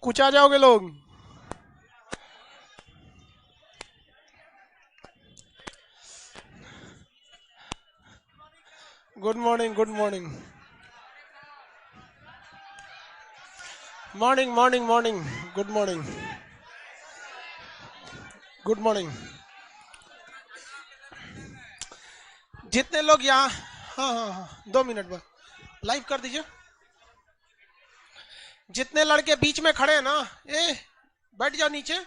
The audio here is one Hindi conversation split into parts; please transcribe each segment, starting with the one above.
कुछ आ जाओगे लोग। Good morning, good morning, morning morning morning, good morning, good morning. जितने लोग यहाँ, हाँ हाँ हाँ, 2 मिनट बाद लाइव कर दीजिए। जितने लड़के बीच में खड़े हैं ना, बैठ जाओ नीचे।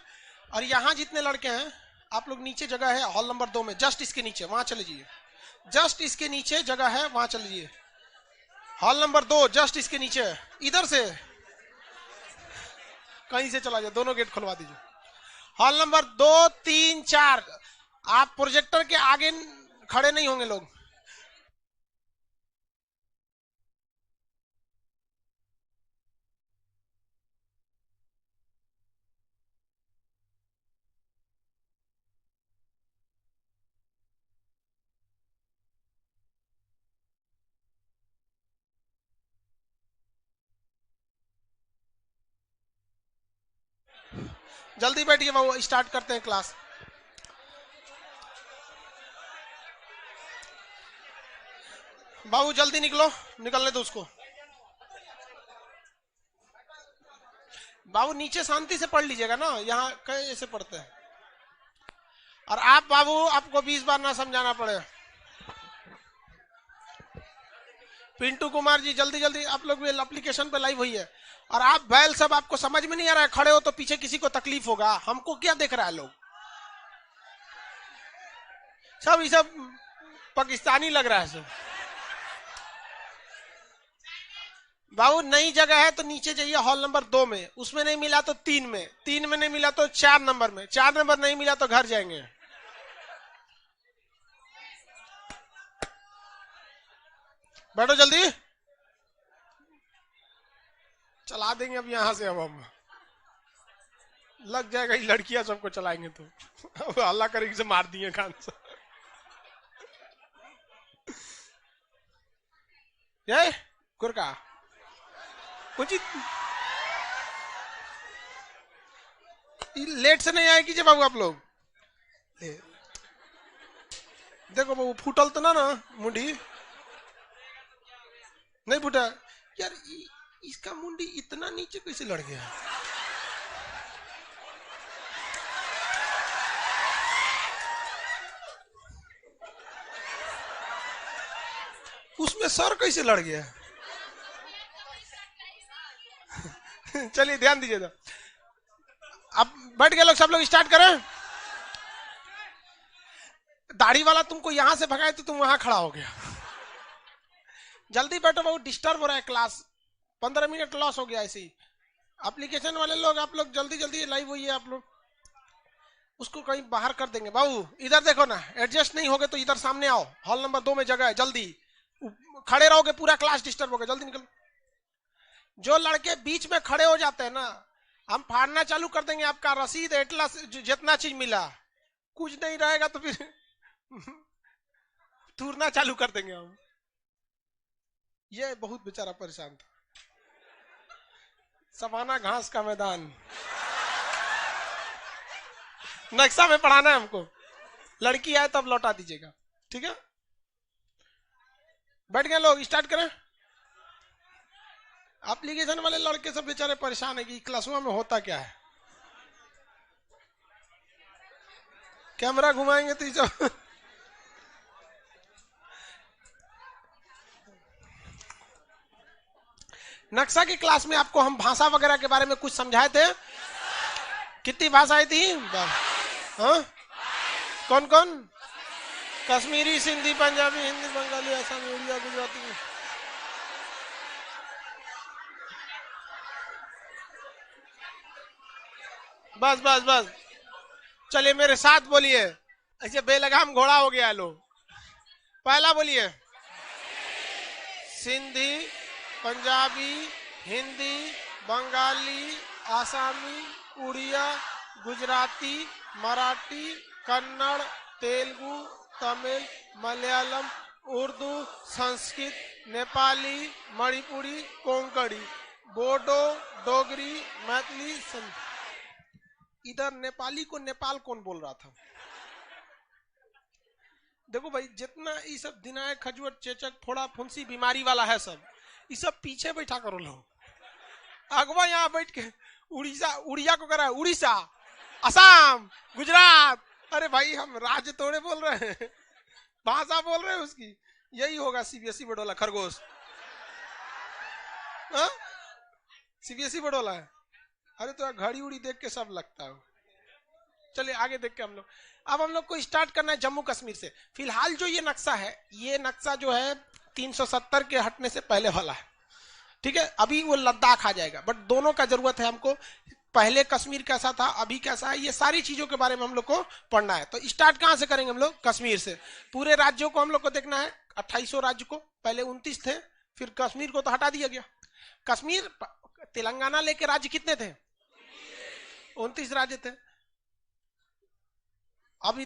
और यहाँ जितने लड़के हैं, आप लोग नीचे जगह है हॉल नंबर 2 में, जस्ट इसके नीचे, वहां चले जाइए। जस्ट इसके नीचे जगह है, वहां चले जाइए। हॉल नंबर 2 जस्ट इसके नीचे, इधर से कहीं से चला जाए, दोनों गेट खुलवा दीजिए। Hall number 2, 3, 4। आप प्रोजेक्टर के आगे खड़े नहीं होंगे लोग। जल्दी बैठिए बाबू, स्टार्ट करते हैं क्लास। बाबू जल्दी निकलो, निकलने दो उसको। बाबू नीचे शांति से पढ़ लीजिएगा ना, यहाँ कहीं ऐसे पढ़ते हैं। और आप बाबू, आपको 20 बार ना समझाना पड़े। पिंटू कुमार जी जल्दी जल्दी, आप लोग भी एप्लीकेशन पे लाइव हुई है। और आप बैल सब, आपको समझ में नहीं आ रहा है, खड़े हो तो पीछे किसी को तकलीफ होगा, हमको क्या देख रहा है लोग सब, ये सब पाकिस्तानी लग रहा है सब। बाबू नई जगह है तो नीचे जाइए हॉल नंबर 2 में, उसमें नहीं मिला तो 3 में, 3 में नहीं मिला तो 4 नंबर में, 4 नंबर नहीं मिला तो घर जाएंगे। बैठो जल्दी, चला देंगे अब यहां से। अब हम लग जाएगा, ये लड़कियां सबको चलाएंगे तो अल्लाह करेगी से मार दिए खान से। ये गुरका कुछ लेट से नहीं आएगी बाबू आप लोग। देखो बाबू, फूटल तो ना मुंडी नहीं फूटा यार, इसका मुंडी इतना नीचे कैसे लड़ गया। उसमें सर कैसे लड़ गया। चलिए ध्यान दीजिए तो। अब बैठ गए लोग, सब लोग स्टार्ट करें। दाढ़ी वाला तुमको यहां से भगाए तो तुम वहां खड़ा हो गया। जल्दी बैठो, बहुत डिस्टर्ब हो रहा है क्लास, 15 मिनट लॉस हो गया ऐसे ही। एप्लीकेशन वाले लोग, आप लोग जल्दी जल्दी लाइव हुई है, आप लोग उसको कहीं बाहर कर देंगे। बाबू इधर देखो ना, एडजस्ट नहीं होगे तो इधर सामने आओ, हॉल नंबर 2 में जगह है, जल्दी। खड़े रहोगे पूरा क्लास डिस्टर्ब होगा, जल्दी निकलो। जो लड़के बीच में खड़े हो जाते हैं ना, हम फाड़ना चालू कर देंगे आपका रसीद, एटलस, जितना चीज मिला। कुछ नहीं रहेगा तो फिर टूरना चालू कर देंगे हम। ये बहुत बेचारा परेशान था। सवाना घास का मैदान, नक्शा में पढ़ाना है हमको। लड़की आए तब लौटा दीजिएगा, ठीक है। बैठ गए लोग, स्टार्ट करें। एप्लीकेशन वाले लड़के सब बेचारे परेशान है कि क्लासरूम में होता क्या है। कैमरा घुमाएंगे तो सब नक्शा की क्लास में आपको हम भाषा वगैरह के बारे में कुछ समझाए थे। कितनी भाषाएं थी? हाँ? कौन कौन? कश्मीरी, सिंधी, पंजाबी, हिंदी, बंगाली, असमी, उड़िया, गुजराती। बस बस बस, चलिए मेरे साथ बोलिए, ऐसे बेलगाम घोड़ा हो गया लो। पहला बोलिए, सिंधी, पंजाबी, हिंदी, बंगाली, आसामी, उड़िया, गुजराती, मराठी, कन्नड़, तेलुगु, तमिल, मलयालम, उर्दू, संस्कृत, नेपाली, मणिपुरी, कोंकणी। बोडो, डोगरी, मैथिली, इधर नेपाली को नेपाल कौन बोल रहा था? देखो भाई, जितना ये सब दिनाय खजूर चेचक फोड़ा फुंसी बीमारी वाला है सब, ये सब पीछे बैठा करो लोग। अगवा यहाँ बैठ के उड़ीसा, उड़िया को करा उड़ीसा, असम, गुजरात। अरे भाई हम राज्य तोड़े बोल रहे हैं, भाषा बोल रहे हैं उसकी। यही होगा सीबीएसई बडोला खरगोश। सीबीएसई बडोला है। अरे तो घड़ी उड़ी देख के सब लगता है। चलिए आगे देख के हम लोग, अब हम लोग को स्टार्ट करना है जम्मू कश्मीर से। फिलहाल जो ये नक्शा है, ये नक्शा जो है 370 के हटने से पहले वाला है, ठीक है। अभी वो लद्दाख आ जाएगा, बट दोनों का जरूरत है हमको। पहले कश्मीर कैसा था, अभी कैसा है, ये सारी चीजों के बारे में हम लोग को पढ़ना है। तो स्टार्ट कहां से करेंगे हम लोग? कश्मीर से। पूरे राज्यों को हम लोग को देखना है, 2800 राज्य को। पहले 29 थे, फिर कश्मीर को तो हटा दिया गया। कश्मीर, तेलंगाना लेके राज्य कितने थे? 29 राज्य थे। अभी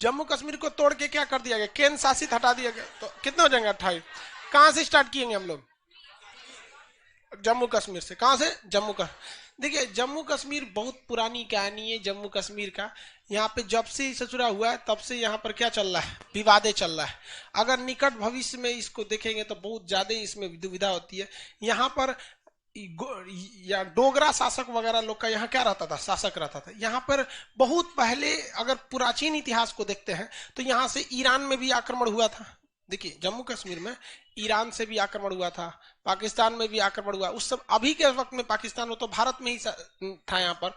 जम्मू कश्मीर को तोड़ के क्या कर दिया गया? केंद्र शासित हटा दिया गया। तो कितने हो जाएंगे? 28। कहां से स्टार्ट किएंगे हम लोग? जम्मू कश्मीर से। कहां से? जम्मू का। देखिए जम्मू कश्मीर बहुत पुरानी कहानी है जम्मू कश्मीर का। यहाँ पे जब से ससुरा हुआ है तब से यहाँ पर क्या चल रहा है? विवादें चल रहा है। अगर निकट भविष्य में इसको देखेंगे तो बहुत ज्यादा इसमें दुविधा होती है। यहाँ पर या डोगरा शासक वगैरह लोग का यहाँ क्या रहता था? शासक रहता था। यहाँ पर बहुत पहले अगर प्राचीन इतिहास को देखते हैं तो यहाँ से ईरान में भी आक्रमण हुआ था। देखिए जम्मू कश्मीर में ईरान से भी आक्रमण हुआ था, पाकिस्तान में भी आक्रमण हुआ। उस सब अभी के वक्त में पाकिस्तान हो तो भारत में ही था यहाँ पर।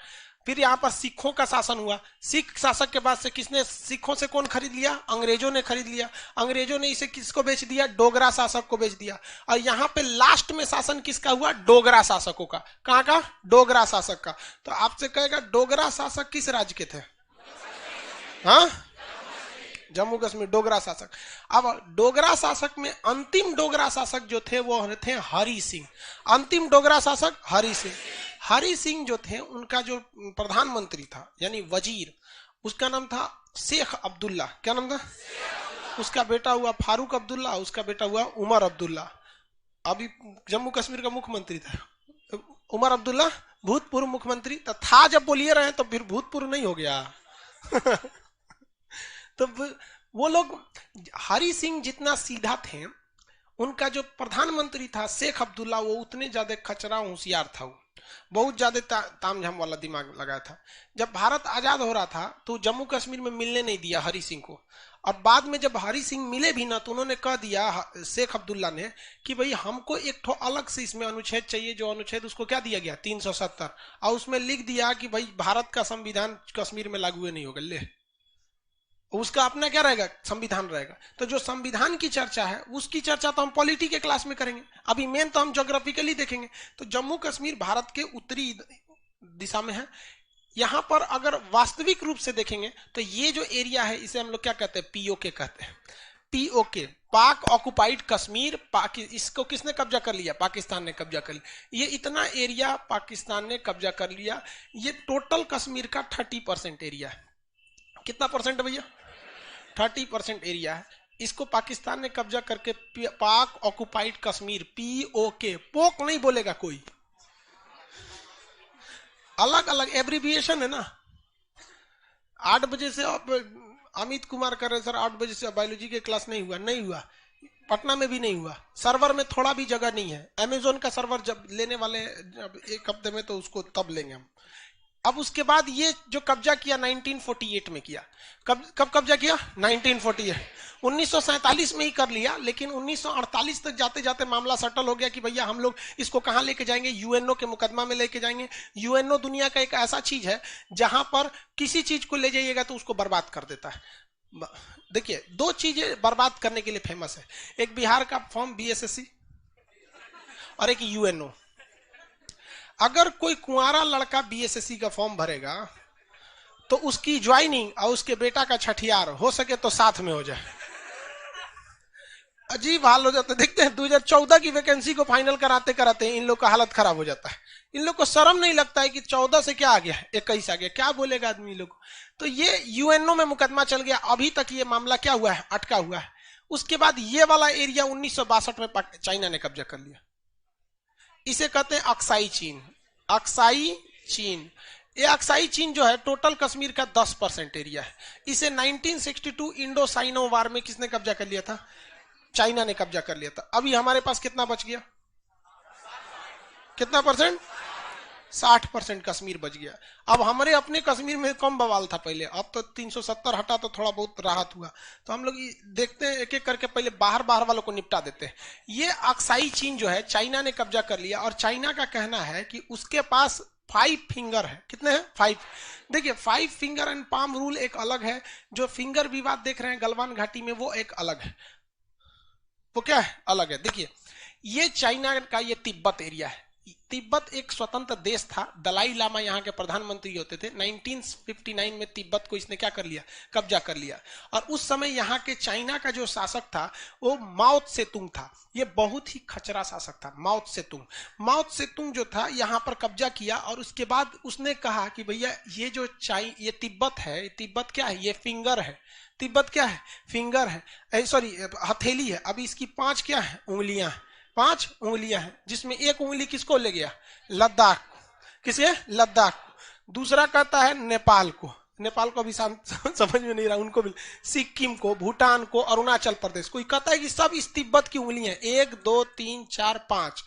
फिर यहाँ पर सिखों का शासन हुआ। सिख शासक के बाद से किसने सिखों से कौन खरीद लिया? अंग्रेजों ने खरीद लिया। अंग्रेजों ने इसे किसको बेच दिया? डोगरा शासक को बेच दिया। और यहाँ पे लास्ट में शासन किसका हुआ? डोगरा शासकों का। कहाँ का? डोगरा शासक का। तो आपसे कहेगा डोगरा शासक किस राज्य के थे? हाँ, जम्मू कश्मीर डोगरा शासक। अब डोगरा शासक में अंतिम डोगरा शासक जो थे वो थे हरि सिंह। अंतिम डोगरा शासक हरि सिंह। हरि सिंह जो थे उनका जो प्रधानमंत्री था यानी वजीर, उसका नाम था शेख अब्दुल्ला। क्या नाम था? उसका बेटा हुआ फारूक अब्दुल्ला, उसका बेटा हुआ उमर अब्दुल्ला। अभी जम्मू कश्मीर का मुख्यमंत्री था उमर अब्दुल्ला, भूतपूर्व मुख्यमंत्री था। जब बोलिए रहे तो फिर भूतपूर्व नहीं हो गया। तो वो लोग, हरि सिंह जितना सीधा थे, उनका जो प्रधानमंत्री था शेख अब्दुल्ला, वो उतने ज्यादा खचरा होशियार था। वो बहुत ज्यादा तामझाम वाला दिमाग लगाया था। जब भारत आजाद हो रहा था तो जम्मू कश्मीर में मिलने नहीं दिया हरि सिंह को। और बाद में जब हरि सिंह मिले भी ना तो उन्होंने कह दिया शेख अब्दुल्ला ने कि भाई हमको एक ठो अलग से इसमें अनुच्छेद चाहिए। जो अनुच्छेद उसको क्या दिया गया? 370। और उसमें लिख दिया कि भाई भारत का संविधान कश्मीर में लागू नहीं होगा। ले, उसका अपना क्या रहेगा? संविधान रहेगा। तो जो संविधान की चर्चा है उसकी चर्चा तो हम पॉलिटी के क्लास में करेंगे। अभी मेन तो हम ज्योग्राफिकली देखेंगे। तो जम्मू कश्मीर भारत के उत्तरी दिशा में है। यहां पर अगर वास्तविक रूप से देखेंगे तो ये जो एरिया है इसे हम लोग क्या कहते हैं? पीओके कहते हैं। पीओके, पाक ऑक्युपाइड कश्मीर। इसको किसने कब्जा कर लिया? पाकिस्तान ने कब्जा कर लिया। ये इतना एरिया पाकिस्तान ने कब्जा कर लिया। ये टोटल कश्मीर का 30% एरिया है। कितना परसेंट है भैया? 30% एरिया है। इसको पाकिस्तान ने कब्जा करके पाक ऑक्युपाइड कश्मीर, पीओके, पोक नहीं बोलेगा कोई, अलग अलग एब्रीविएशन है ना। 8 बजे से अमित कुमार कर रहे सर 8 बजे से बायोलॉजी के क्लास नहीं हुआ। नहीं हुआ, पटना में भी नहीं हुआ। सर्वर में थोड़ा भी जगह नहीं है। अमेजोन का सर्वर जब लेने वाले जब 1 हफ्ते में, तो उसको तब लेंगे हम। अब उसके बाद ये जो कब्जा किया 1948 में किया। कब कब्जा किया? 1948। 1947 में ही कर लिया, लेकिन 1948 तक जाते जाते मामला सेटल हो गया कि भैया हम लोग इसको कहां लेके जाएंगे? यूएनओ के मुकदमा में लेके जाएंगे। यूएनओ दुनिया का एक ऐसा चीज है जहां पर किसी चीज को ले जाइएगा तो उसको बर्बाद कर देता है। देखिए 2 चीजें बर्बाद करने के लिए फेमस है। एक बिहार का फॉर्म बीएसएससी और एक यूएनओ। अगर कोई कुंवारा लड़का बीएसएससी का फॉर्म भरेगा तो उसकी ज्वाइनिंग और उसके बेटा का छठियार हो सके तो साथ में हो जाए। अजीब हाल हो जाता है। देखते हैं 2014 की वैकेंसी को फाइनल कराते कराते इन लोग का हालत खराब हो जाता है। इन लोग को शर्म नहीं लगता है कि 14 से क्या आ गया, 21 आ गया, क्या बोलेगा आदमी लोग। तो ये यूएनओ में मुकदमा चल गया। अभी तक ये मामला क्या हुआ है? अटका हुआ है। उसके बाद ये वाला एरिया 1962 में चाइना ने कब्जा कर लिया। इसे कहते हैं अक्साई चीन। अक्साई चीन, ये अक्साई चीन जो है टोटल कश्मीर का 10% एरिया है। इसे 1962 इंडो साइनो वार में किसने कब्जा कर लिया था? चाइना ने कब्जा कर लिया था। अभी हमारे पास कितना बच गया? कितना परसेंट? 60% कश्मीर बच गया। अब हमारे अपने कश्मीर में कम बवाल था पहले, अब तो 370 हटा तो थोड़ा बहुत राहत हुआ। तो हम लोग देखते हैं एक एक करके, पहले बाहर बाहर वालों को निपटा देते हैं। ये अक्साई चीन जो है चाइना ने कब्जा कर लिया, और चाइना का कहना है कि उसके पास 5 फिंगर है। कितने हैं? 5। देखिए 5 फिंगर एंड पाम रूल एक अलग है, जो फिंगर विवाद देख रहे हैं गलवान घाटी में वो एक अलग है। वो क्या है? अलग है। देखिए ये चाइना का ये तिब्बत एरिया है। तिब्बत एक स्वतंत्र देश था, दलाई लामा यहाँ के प्रधानमंत्री होते थे। 1959 में तिब्बत को इसने क्या कर लिया? कब्जा कर लिया। और उस समय यहाँ के चाइना का जो शासक था वो माओ त्से-तुंग था। ये बहुत ही खचरा शासक था माओ त्से-तुंग। माओ त्से-तुंग जो था यहाँ पर कब्जा किया, और उसके बाद उसने कहा कि भैया ये जो ये तिब्बत है, तिब्बत क्या है? ये फिंगर है। तिब्बत क्या है? फिंगर है, सॉरी हथेली है। अभी इसकी 5 क्या है? उंगलियां हैं। 5 उंगलियां हैं, जिसमें एक उंगली किसको ले गया? लद्दाख। किसे? लद्दाख। दूसरा कहता है नेपाल को, नेपाल को अभी समझ में नहीं रहा, उनको भी। सिक्किम को, भूटान को, अरुणाचल प्रदेश। कोई कहता है कि सब इस तिब्बत की उंगलियां हैं। 1 2 3 4 5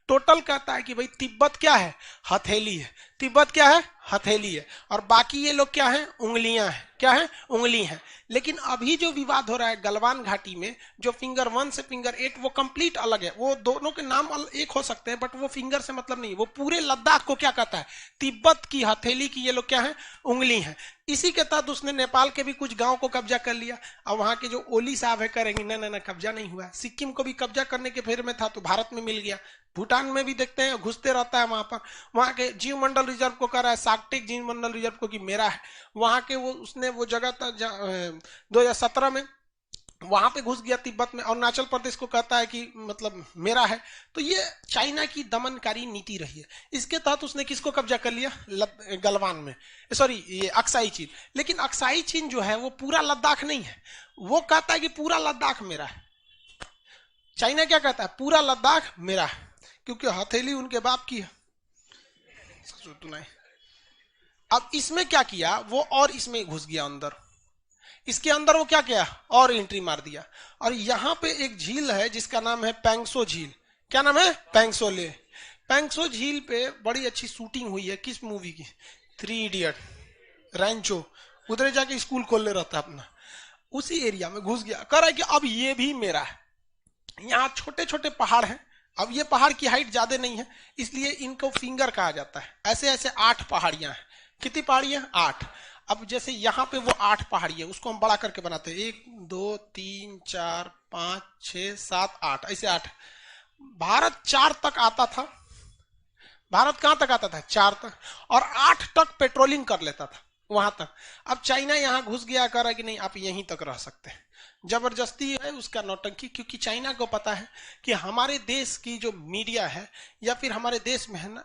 टोटल कहता है कि भाई तिब्बत क्या है? हथेली है। तिब्बत क्या है? हथेली है। और बाकी ये लोग क्या है? उंगलियां हैं। क्या है? उंगली है। लेकिन अभी जो विवाद हो रहा है गलवान घाटी में, जो फिंगर 1 से फिंगर 8, वो कंप्लीट अलग है। वो दोनों के नाम एक हो सकते हैं, बट वो फिंगर से मतलब नहीं। वो पूरे लद्दाख को क्या कहता है? तिब्बत की हथेली की ये लोग क्या है? उंगली है। इसी के तहत उसने नेपाल के भी कुछ गांव को कब्जा कर लिया। और वहां के जो ओली साहब है करेंगे ना कब्जा नहीं हुआ। सिक्किम को भी कब्जा करने के फेर में था तो भारत में मिल गया। भूटान में भी देखते हैं घुसते रहता है वहां पर। वहां के जीव मंडल रिजर्व को कह रहा है, सार्कटिक जीव मंडल रिजर्व को, कि मेरा है। वहां के वो उसने वो जगह 2017 में वहां पे घुस गया तिब्बत में। अरुणाचल प्रदेश को कहता है कि मतलब मेरा है। तो ये चाइना की दमनकारी नीति रही है। इसके तहत उसने किसको कब्जा कर लिया? गलवान में, सॉरी ये अक्साई चीन। लेकिन अक्साई चीन जो है वो पूरा लद्दाख नहीं है। वो कहता है कि पूरा लद्दाख मेरा है। चाइना क्या कहता है? पूरा लद्दाख मेरा है, क्योंकि हथेली उनके बाप की है। अब इसमें क्या किया वो, और इसमें घुस गया अंदर। इसके अंदर वो क्या किया? और एंट्री मार दिया। और यहां पे एक झील है जिसका नाम है पैंगसो झील। क्या नाम है? पैंगसो ले। पैंगसो झील पे बड़ी अच्छी शूटिंग हुई है। किस मूवी की? 3 इडियट। रैंचो उधर जाके स्कूल खोलने रहता है अपना। उसी एरिया में घुस गया, कह रहा है कि अब ये भी मेरा है। यहाँ छोटे छोटे पहाड़ हैं। अब ये पहाड़ की हाइट ज्यादा नहीं है, इसलिए इनको फिंगर कहा जाता है। ऐसे ऐसे 8 पहाड़ियां हैं। कितनी पहाड़ियां? 8। अब जैसे यहाँ पे वो 8 पहाड़ी है, उसको हम बड़ा करके बनाते हैं। 1 2 3 4 5 6 7 8, ऐसे 8। भारत 4 तक आता था। भारत कहां तक आता था? 4 तक। और 8 तक पेट्रोलिंग कर लेता था वहां तक। अब चाइना यहां घुस गया, कह रहा है कि नहीं आप यहीं तक रह सकते हैं। जबरदस्ती है उसका नौटंकी, क्योंकि चाइना को पता है कि हमारे देश की जो मीडिया है या फिर हमारे देश में है ना,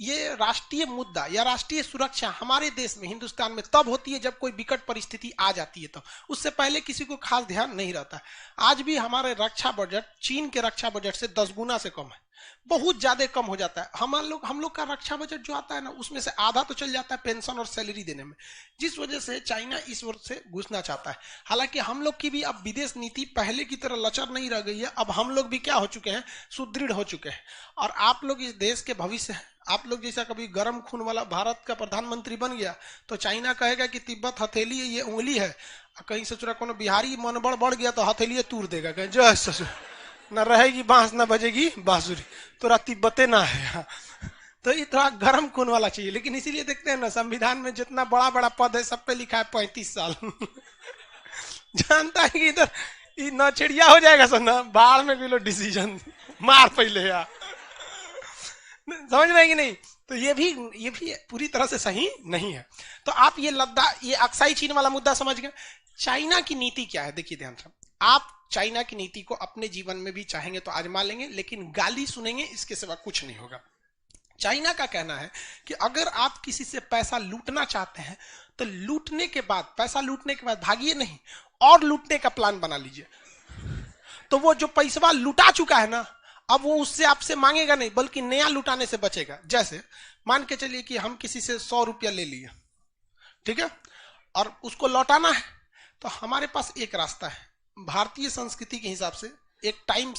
ये राष्ट्रीय मुद्दा या राष्ट्रीय सुरक्षा हमारे देश में, हिंदुस्तान में तब होती है जब कोई विकट परिस्थिति आ जाती है। तो उससे पहले किसी को खास ध्यान नहीं रहता। आज भी हमारे रक्षा बजट चीन के रक्षा बजट से 10 गुना से कम है, बहुत ज्यादा कम हो जाता है। हम लोग का रक्षा बजट जो आता है ना, उसमें से आधा तो चल जाता है पेंशन और सैलरी देने में, जिस वजह से चाइना इस वर्ष से घुसना चाहता है। हालांकि हम लोग की भी अब विदेश नीति पहले की तरह लचर नहीं रह गई है। अब हम लोग भी क्या हो चुके हैं? सुदृढ़ हो चुके हैं। और आप लोग इस देश के भविष्य हैं। आप लोग जैसा कभी गर्म खून वाला भारत का प्रधानमंत्री बन गया तो चाइना कहेगा कि तिब्बत हथेली है, ये उंगली है। कहीं से चुरा कोनो बिहारी मनबड़ बढ़ गया तो हथेली तूर देगा, कहीं जय ससुर, न रहेगी बांस न बजेगी बांसुरी, तोरा तिब्बते ना है। तो ये थोड़ा गर्म खून वाला चाहिए। लेकिन इसीलिए देखते हैं ना, संविधान में जितना बड़ा बड़ा पद है सब पे लिखा है 35 साल। जानता है कि इधर न चिड़िया हो जाएगा सर, ना बाढ़ में भी लो डिसीजन मार पहले यार, समझ रहे हैं कि नहीं? तो ये भी पूरी तरह से सही नहीं है। तो आप ये लद्दाख, ये अक्साई चीन वाला मुद्दा समझ गए। चाइना की नीति क्या है? देखिए ध्यान से, आप चाइना की नीति को अपने जीवन में भी चाहेंगे तो आजमा लेंगे, लेकिन गाली सुनेंगे इसके सिवा कुछ नहीं होगा। चाइना का कहना है कि अगर आप किसी से पैसा लूटना चाहते हैं तो लूटने के बाद, पैसा लूटने के बाद भागिए नहीं, और लूटने का प्लान बना लीजिए। तो वो जो पैसा लुटा चुका है ना, अब वो उससे आपसे मांगेगा नहीं, बल्कि नया लुटाने से बचेगा। जैसे मान के चलिए कि हम किसी से 100 रुपया ले लिए, ठीक है, और उसको लौटाना है, तो हमारे पास एक रास्ता है भारतीय संस्कृति के हिसाब से, एक टाइम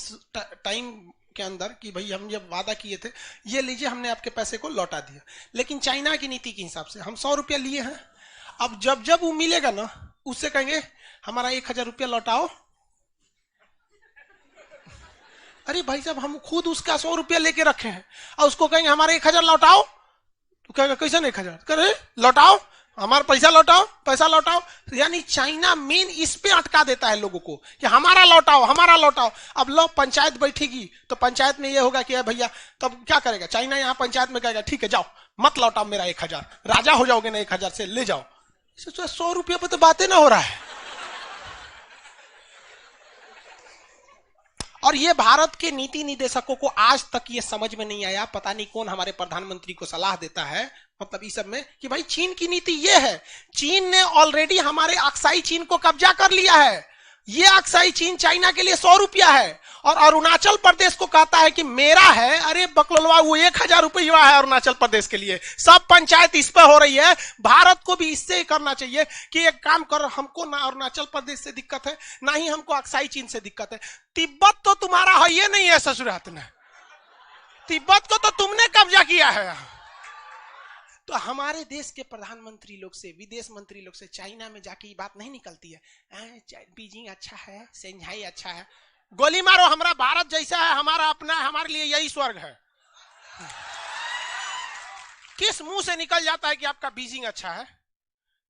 के अंदर कि भाई हम जब वादा किए थे, ये लीजिए हमने आपके पैसे को लौटा दिया। लेकिन चाइना की नीति के हिसाब से हम 100 रुपया लिए हैं, अब जब जब वो मिलेगा ना, उससे कहेंगे हमारा 1000 रुपया लौटाओ। अरे भाई साहब, हम खुद उसका 100 रुपया लेके रखे हैं और उसको कहेंगे हमारे 1000 लौटाओ, तो कहेगा कैसे 1000? करे लौटाओ, हमारा पैसा लौटाओ, पैसा लौटाओ। यानी चाइना मेन इस पे अटका देता है लोगों को कि हमारा लौटाओ, हमारा लौटाओ। अब लो पंचायत बैठेगी तो पंचायत में ये होगा कि भैया, तब क्या करेगा चाइना? यहाँ पंचायत में कहेगा ठीक है जाओ मत लौटाओ मेरा 1000, राजा हो जाओगे ना 1000 से, ले जाओ। 100 रुपये पे तो बातें ना हो रहा है। और ये भारत के नीति निदेशकों को आज तक ये समझ में नहीं आया, पता नहीं कौन हमारे प्रधानमंत्री को सलाह देता है, मतलब इस सब में, कि भाई चीन की नीति ये है। चीन ने ऑलरेडी हमारे अक्साई चीन को कब्जा कर लिया है। ये अक्साई चीन चाइना के लिए 100 रुपया है, और अरुणाचल प्रदेश को कहता है कि मेरा है। अरे बकलोलवा, वो 1000 रुपया है अरुणाचल प्रदेश के लिए। सब पंचायत इस पर हो रही है। भारत को भी इससे ही करना चाहिए कि एक काम करो, हमको ना अरुणाचल प्रदेश से दिक्कत है, ना ही हमको अक्साई चीन से दिक्कत है। तिब्बत तो तुम्हारा है, ये नहीं है ससुरात ने, तिब्बत को तो तुमने कब्जा किया है। तो हमारे देश के प्रधानमंत्री लोग से, विदेश मंत्री लोग से चाइना में जाके ये बात नहीं निकलती है, बीजिंग अच्छा है, शेंघाई अच्छा है। गोली मारो, हमारा भारत जैसा है, हमारा अपना है, हमारे लिए यही स्वर्ग है। किस मुंह से निकल जाता है कि आपका बीजिंग अच्छा है?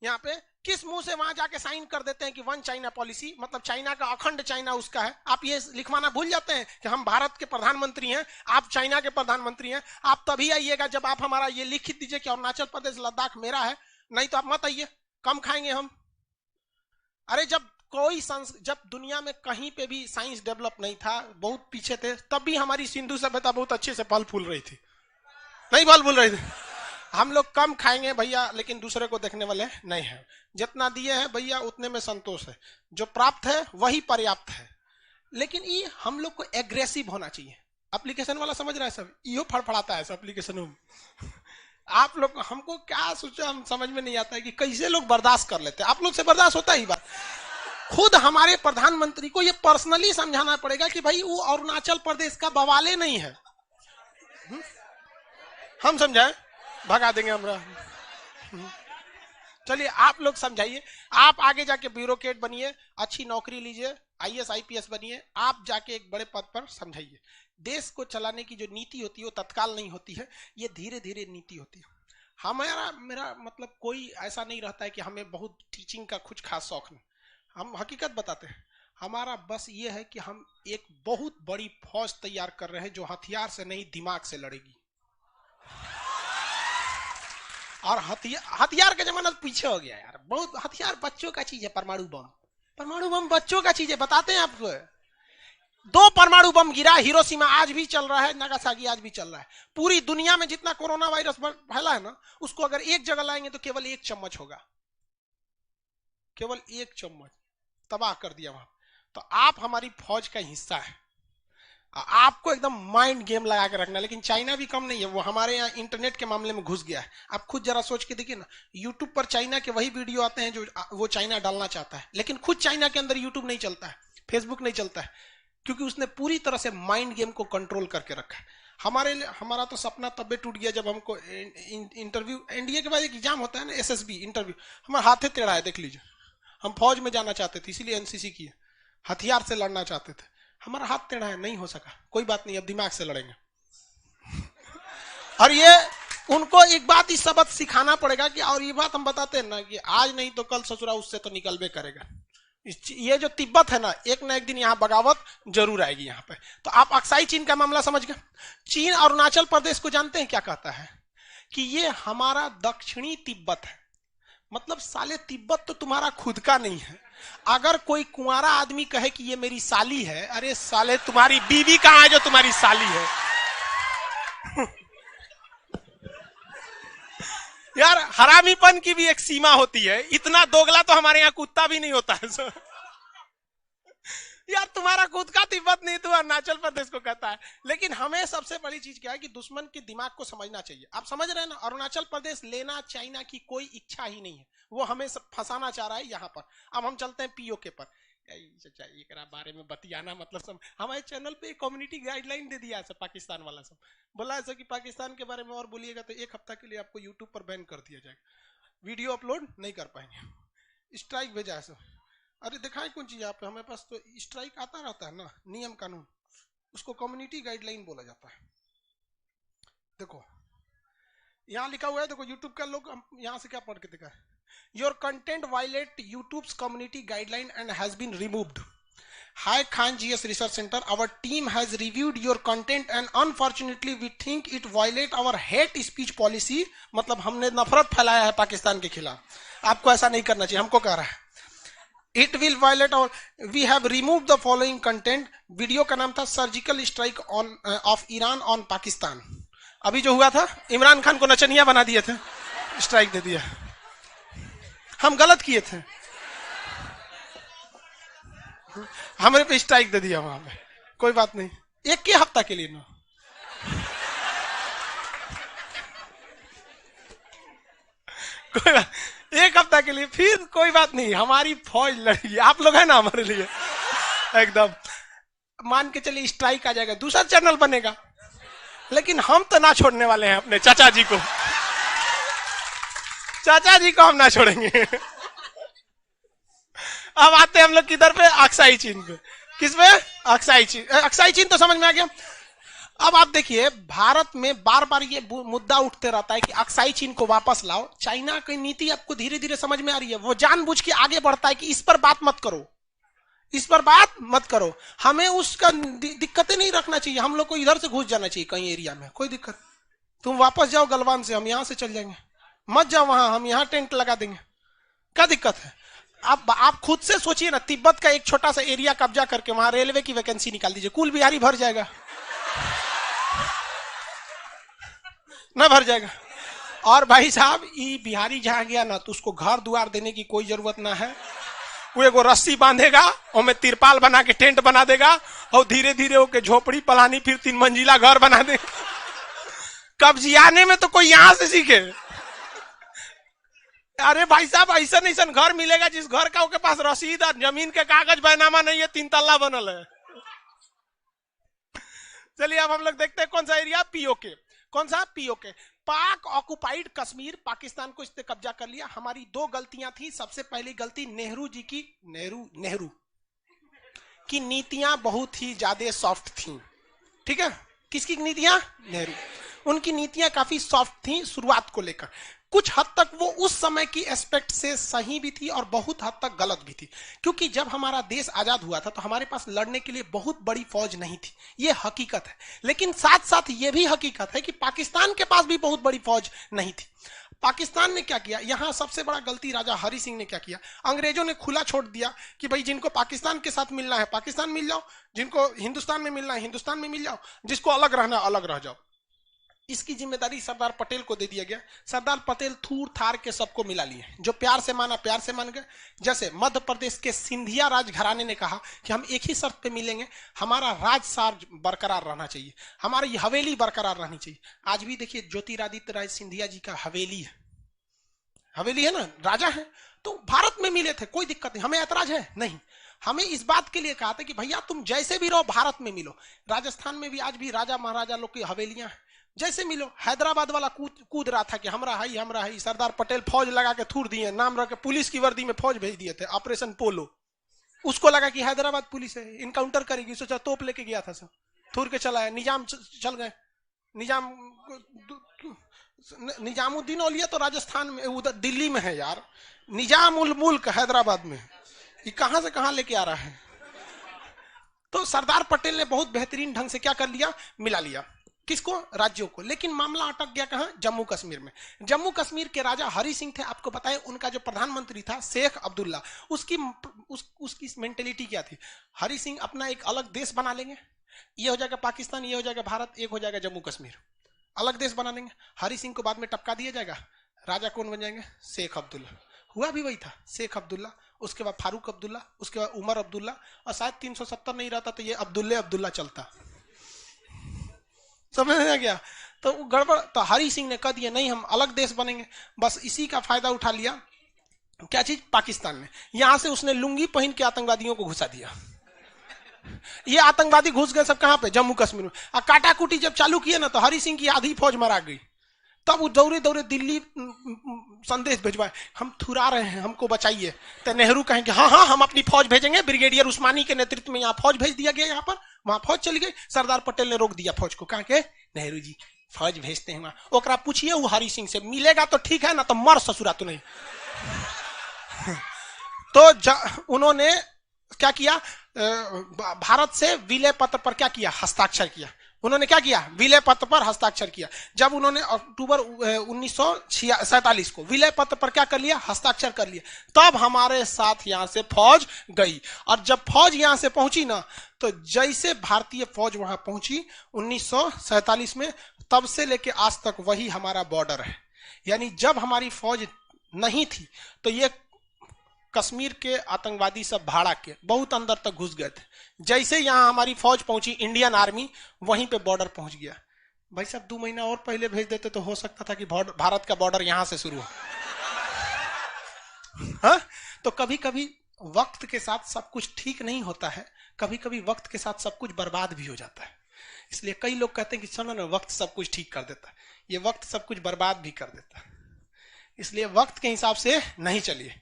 यहाँ पे किस मुंह से वहां जाके साइन कर देते हैं कि 1 चाइना पॉलिसी, मतलब चाइना का अखंड चाइना उसका है। आप ये लिखवाना भूल जाते हैं कि हम भारत के प्रधानमंत्री हैं, आप चाइना के प्रधानमंत्री हैं। आप तभी आइएगा जब आप हमारा ये लिख दीजिए कि अरुणाचल प्रदेश लद्दाख मेरा है, नहीं तो आप मत आइए, कम खाएंगे हम। अरे जब दुनिया में कहीं पे भी साइंस डेवलप नहीं था, बहुत पीछे थे, तब भी हमारी सिंधु सभ्यता बहुत अच्छे से फल फूल रही थी, नहीं फल फूल रही थी। हम लोग कम खाएंगे भैया, लेकिन दूसरे को देखने वाले नहीं है। जितना दिए हैं भैया उतने में संतोष है, जो प्राप्त है वही पर्याप्त है। लेकिन ये हम लोग को एग्रेसिव होना चाहिए। एप्लीकेशन वाला समझ रहा है सब, यो फड़फड़ाता है सब एप्लीकेशन में। आप लोग, हमको क्या सोचा, हम समझ में नहीं आता है कि कैसे लोग बर्दाश्त कर लेते हैं। आप लोग से बर्दाश्त होता ही बात। खुद हमारे प्रधानमंत्री को ये पर्सनली समझाना पड़ेगा कि भाई वो अरुणाचल प्रदेश का बवाले नहीं है। हम समझाएं, भगा देंगे हमरा। चलिए आप लोग समझाइए, आप आगे जाके ब्यूरोक्रेट बनिए, अच्छी नौकरी लीजिए, IAS IPS बनिए, आप जाके एक बड़े पद पर समझाइए। देश को चलाने की जो नीति होती है वो तत्काल नहीं होती है, ये धीरे धीरे नीति होती है। मेरा मतलब कोई ऐसा नहीं रहता है कि हमें बहुत टीचिंग का कुछ खास शौक नहीं। हम हकीकत बताते हैं, हमारा बस ये है कि हम एक बहुत बड़ी फौज तैयार कर रहे हैं जो हथियार से नहीं दिमाग से लड़ेगी। और हथियार का जमाना पीछे हो गया यार, बहुत हथियार बच्चों का चीज है। परमाणु बम बच्चों का चीज है। बताते हैं आपको, 2 परमाणु बम गिरा, हिरोशिमा आज भी चल रहा है, नागासाकी आज भी चल रहा है। पूरी दुनिया में जितना कोरोना वायरस फैला है ना, उसको अगर एक जगह लाएंगे तो केवल 1 चम्मच होगा, केवल 1 चम्मच तबाह कर दिया वहां। तो आप हमारी फौज का हिस्सा है, आपको एकदम माइंड गेम लगा के रखना। लेकिन चाइना भी कम नहीं है, वो हमारे यहाँ इंटरनेट के मामले में घुस गया है। आप खुद जरा सोच के देखिए ना, यूट्यूब पर चाइना के वही वीडियो आते हैं जो वो चाइना डालना चाहता है, लेकिन खुद चाइना के अंदर यूट्यूब नहीं चलता है, फेसबुक नहीं चलता है, क्योंकि उसने पूरी तरह से माइंड गेम को कंट्रोल करके रखा है। हमारा तो सपना तब टूट गया जब हमको इंटरव्यू, NDA के बाद एक एग्जाम होता है ना, SSB इंटरव्यू, हमारा हाथे टेढ़ा है, देख लीजिए। हम फौज में जाना चाहते थे, इसीलिए NCC किए, हथियार से लड़ना चाहते थे, हमारा हाथ टेढ़ा है, नहीं हो सका। कोई बात नहीं, अब दिमाग से लड़ेंगे। और ये उनको एक बात इस सबक सिखाना पड़ेगा कि, और ये बात हम बताते हैं ना कि आज नहीं तो कल ससुरा उससे तो निकलबे करेगा। ये जो तिब्बत है ना, एक ना एक दिन यहाँ बगावत जरूर आएगी यहाँ पे। तो आप अक्साई चीन का मामला समझ गए। चीन अरुणाचल प्रदेश को जानते हैं क्या कहता है कि ये हमारा दक्षिणी तिब्बत है। मतलब साले तिब्बत तो तुम्हारा खुद का नहीं है। अगर कोई कुंवारा आदमी कहे कि ये मेरी साली है, अरे साले तुम्हारी बीवी कहाँ है जो तुम्हारी साली है? यार हरामीपन की भी एक सीमा होती है, इतना दोगला तो हमारे यहाँ कुत्ता भी नहीं होता है। यार तुम्हारा खुद का तिब्बत नहीं, तू अरुणाचल प्रदेश को कहता है। लेकिन हमें सबसे बड़ी चीज क्या है कि दुश्मन के दिमाग को समझना चाहिए। आप समझ रहे हैं ना, अरुणाचल प्रदेश लेना चाइना की कोई इच्छा ही नहीं है, वो हमें फंसाना चाह रहा है यहाँ पर। अब हम चलते हैं पीओके पर। एक बारे में बतियाना मतलब सब हमारे चैनल पे कम्युनिटी गाइडलाइन दे दिया है पाकिस्तान वाला सब, बोला ऐसा कि पाकिस्तान के बारे में और बोलिएगा तो 1 हफ्ता के लिए आपको यूट्यूब पर बैन कर दिया जाएगा, वीडियो अपलोड नहीं कर पाएंगे, स्ट्राइक भेजा है सब। अरे दिखाए कौन चीज यहाँ पे, हमारे पास तो स्ट्राइक आता रहता है ना, नियम कानून, उसको कम्युनिटी गाइडलाइन बोला जाता है। देखो यहाँ लिखा हुआ है, देखो यूट्यूब का लोग यहाँ से क्या पढ़ के देखा है, your content violate YouTube's community guideline and has been removed. Hi Khan GS research centre, our team has reviewed your content and unfortunately we think it violate our hate speech policy. मतलब हमने नफरत फैलाया है पाकिस्तान के खिलाफ, आपको ऐसा नहीं करना चाहिए, हमको कह रहा है। इट विल वायलेट और we have remove the following content. Video का नाम था surgical strike on of Iran on Pakistan. अभी जो हुआ था, इमरान खान को नचनिया बना दिए थे, स्ट्राइक दे दिया, हम गलत किए थे, हमारे पे स्ट्राइक दे दिया वहां पे, कोई बात नहीं, 1 हफ्ता के लिए ना, कोई बात, 1 हफ्ता के लिए, फिर कोई बात नहीं, हमारी फौज लड़ेगी, आप लोग है ना हमारे लिए एकदम। मान के चलिए स्ट्राइक आ जाएगा, दूसरा चैनल बनेगा, लेकिन हम तो ना छोड़ने वाले हैं अपने चाचा जी को, चाचा जी को हम ना छोड़ेंगे। अब आते हैं हम लोग किधर पे, अक्साई चीन पे। किस पे? अक्साई चीन। अक्साई चीन तो समझ में आ गया। अब आप देखिए, भारत में बार बार ये मुद्दा उठते रहता है कि अक्साई चीन को वापस लाओ। चाइना की नीति आपको धीरे धीरे समझ में आ रही है, वो जानबूझ के आगे बढ़ता है कि इस पर बात मत करो, इस पर बात मत करो। हमें उसका दिक्कतें नहीं रखना चाहिए, हम लोग को इधर से घुस जाना चाहिए कहीं एरिया में, कोई दिक्कत। तुम वापस जाओ गलवान से, हम यहां से चल जाएंगे, मत जाओ वहां, हम यहां टेंट लगा देंगे, क्या दिक्कत है। आप खुद से सोचिए ना, तिब्बत का एक छोटा सा एरिया कब्जा करके वहां रेलवे की वैकेंसी निकाल दीजिए, कुल बिहारी भर जाएगा, ना भर जाएगा। और भाई साहब, ये बिहारी जहां गया ना, तो उसको घर द्वार देने की कोई जरूरत ना है, वो एगो रस्सी बांधेगा और में तिरपाल बना के टेंट बना देगा, और धीरे धीरे होके झोपड़ी पलानी, फिर 3 मंजिला घर बना देगा। कब्जियाने में तो कोई यहां से सीखे। अरे भाई साहब, ऐसा ऐसा घर मिलेगा जिस घर का उसके पास रसीद और जमीन के कागज बैनामा नहीं है, 3 तल्ला बनल है। चलिए अब हम लोग देखते हैं कौन सा एरिया, पीओके। कौन सा? पीओके। पाक ऑक्युपाइड कश्मीर, पाकिस्तान को इसने कब्जा कर लिया। हमारी 2 गलतियां थी। सबसे पहली गलती नेहरू जी की, नेहरू की नीतियां बहुत ही ज्यादा सॉफ्ट थी, ठीक है। किसकी नीतियां? नेहरू। उनकी नीतियां काफी सॉफ्ट थी शुरुआत को लेकर। कुछ हद तक वो उस समय की एस्पेक्ट से सही भी थी और बहुत हद तक गलत भी थी, क्योंकि जब हमारा देश आजाद हुआ था तो हमारे पास लड़ने के लिए बहुत बड़ी फौज नहीं थी, ये हकीकत है। लेकिन साथ साथ ये भी हकीकत है कि पाकिस्तान के पास भी बहुत बड़ी फौज नहीं थी। पाकिस्तान ने क्या किया, यहां सबसे बड़ा गलती राजा हरि सिंह ने क्या किया, अंग्रेजों ने खुला छोड़ दिया कि भाई जिनको पाकिस्तान के साथ मिलना है पाकिस्तान मिल जाओ, जिनको हिंदुस्तान में मिलना है हिंदुस्तान में मिल जाओ, जिसको अलग रहना अलग रह जाओ। इसकी जिम्मेदारी सरदार पटेल को दे दिया गया। सरदार पटेल थूर थार के सबको मिला लिए, जो प्यार से माना प्यार से मान गए। जैसे मध्य प्रदेश के सिंधिया राजघराने ने कहा कि हम एक ही शर्त पे मिलेंगे, हमारा राजसार बरकरार रहना चाहिए, हमारी हवेली बरकरार रहनी चाहिए। आज भी देखिए ज्योतिरादित्य राय सिंधिया जी का हवेली है ना, राजा है, तो भारत में मिले थे, कोई दिक्कत नहीं, हमें ऐतराज है नहीं। हमें इस बात के लिए कहा था कि भैया तुम जैसे भी रहो भारत में मिलो। राजस्थान में भी आज भी राजा महाराजा लोग की हवेलियां हैं, जैसे मिलो। हैदराबाद वाला कूद रहा था कि हमरा है। सरदार पटेल फौज लगा के थूर दिए, नाम रख के पुलिस की वर्दी में फौज भेज दिए थे, ऑपरेशन पोलो। उसको लगा कि हैदराबाद पुलिस है, इनकाउंटर करेगी, सोचा तोप लेके गया था, सब थूर के चला है। निजाम चल गए, निजामुद्दीन औलिया तो राजस्थान में, उधर दिल्ली में है यार। निजाम उल मुल्क हैदराबाद में, ये कहां से कहां लेके आ रहा है। तो सरदार पटेल ने बहुत बेहतरीन ढंग से क्या कर लिया, मिला लिया। किसको? राज्यों को। लेकिन मामला अटक गया कहां? जम्मू कश्मीर में। जम्मू कश्मीर के राजा हरि सिंह थे, आपको पता है। उनका जो प्रधानमंत्री था शेख अब्दुल्ला, उसकी मेंटेलिटी क्या थी? हरि सिंह अपना एक अलग देश बना लेंगे, ये हो जाएगा पाकिस्तान, ये हो जाएगा भारत, एक हो जाएगा जम्मू कश्मीर, अलग देश बना देंगे। हरि सिंह को बाद में टपका दिया जाएगा, राजा कौन बन जाएंगे? शेख अब्दुल्ला। हुआ भी वही था, शेख अब्दुल्ला। उसके बाद फारूक अब्दुल्ला, उसके बाद उमर अब्दुल्ला, और शायद 370 नहीं रहता तो ये अब्दुल्ला चलता। समझ में आ गया? तो गड़बड़। तो हरि सिंह ने कह दिया नहीं हम अलग देश बनेंगे। बस इसी का फायदा उठा लिया क्या चीज, पाकिस्तान ने। यहां से उसने लुंगी पहन के आतंकवादियों को घुसा दिया। ये आतंकवादी घुस गए सब कहां पे, जम्मू कश्मीर में। और काटाकुटी जब चालू किए ना तो हरि सिंह की आधी फौज मारा गई। तब वो दौड़े दौड़े दिल्ली संदेश भिजवाए, हम थुरा रहे हैं, हमको बचाइए। तो नेहरू कहेंगे हाँ हाँ हम अपनी फौज भेजेंगे, ब्रिगेडियर उस्मानी के नेतृत्व में यहाँ फौज भेज दिया गया, यहाँ पर वहां फौज चली गई। सरदार पटेल ने रोक दिया फौज को, कहा के नेहरू जी फौज भेजते हैं वहां। ओकरा पूछिए वो हरि सिंह से, मिलेगा तो ठीक है ना तो मर ससुरा तो नहीं। तो उन्होंने क्या किया, भारत से विलय पत्र पर क्या किया, हस्ताक्षर किया। उन्होंने क्या किया, विलय पत्र पर हस्ताक्षर किया। जब उन्होंने अक्टूबर 1947 को विलय पत्र पर क्या कर लिया, हस्ताक्षर कर लिया, तब हमारे साथ यहां से फौज गई। और जब फौज यहां से पहुंची ना, तो जैसे भारतीय फौज वहां पहुंची 1947 में, तब से लेके आज तक वही हमारा बॉर्डर है। यानी जब हमारी फौज नहीं थी तो ये कश्मीर के आतंकवादी सब भाड़ा के बहुत अंदर तक घुस गए थे। जैसे यहां हमारी फौज पहुंची, इंडियन आर्मी वहीं पे बॉर्डर पहुंच गया। भाई साहब 2 महीना और पहले भेज देते तो हो सकता था कि भारत का बॉर्डर यहां से शुरू हो। हाँ? तो कभी कभी वक्त के साथ सब कुछ ठीक नहीं होता है, कभी कभी वक्त के साथ सब कुछ बर्बाद भी हो जाता है। इसलिए कई लोग कहते हैं कि सुनो ना, वक्त सब कुछ ठीक कर देता है। ये वक्त सब कुछ बर्बाद भी कर देता है। इसलिए वक्त के हिसाब से नहीं चलिए,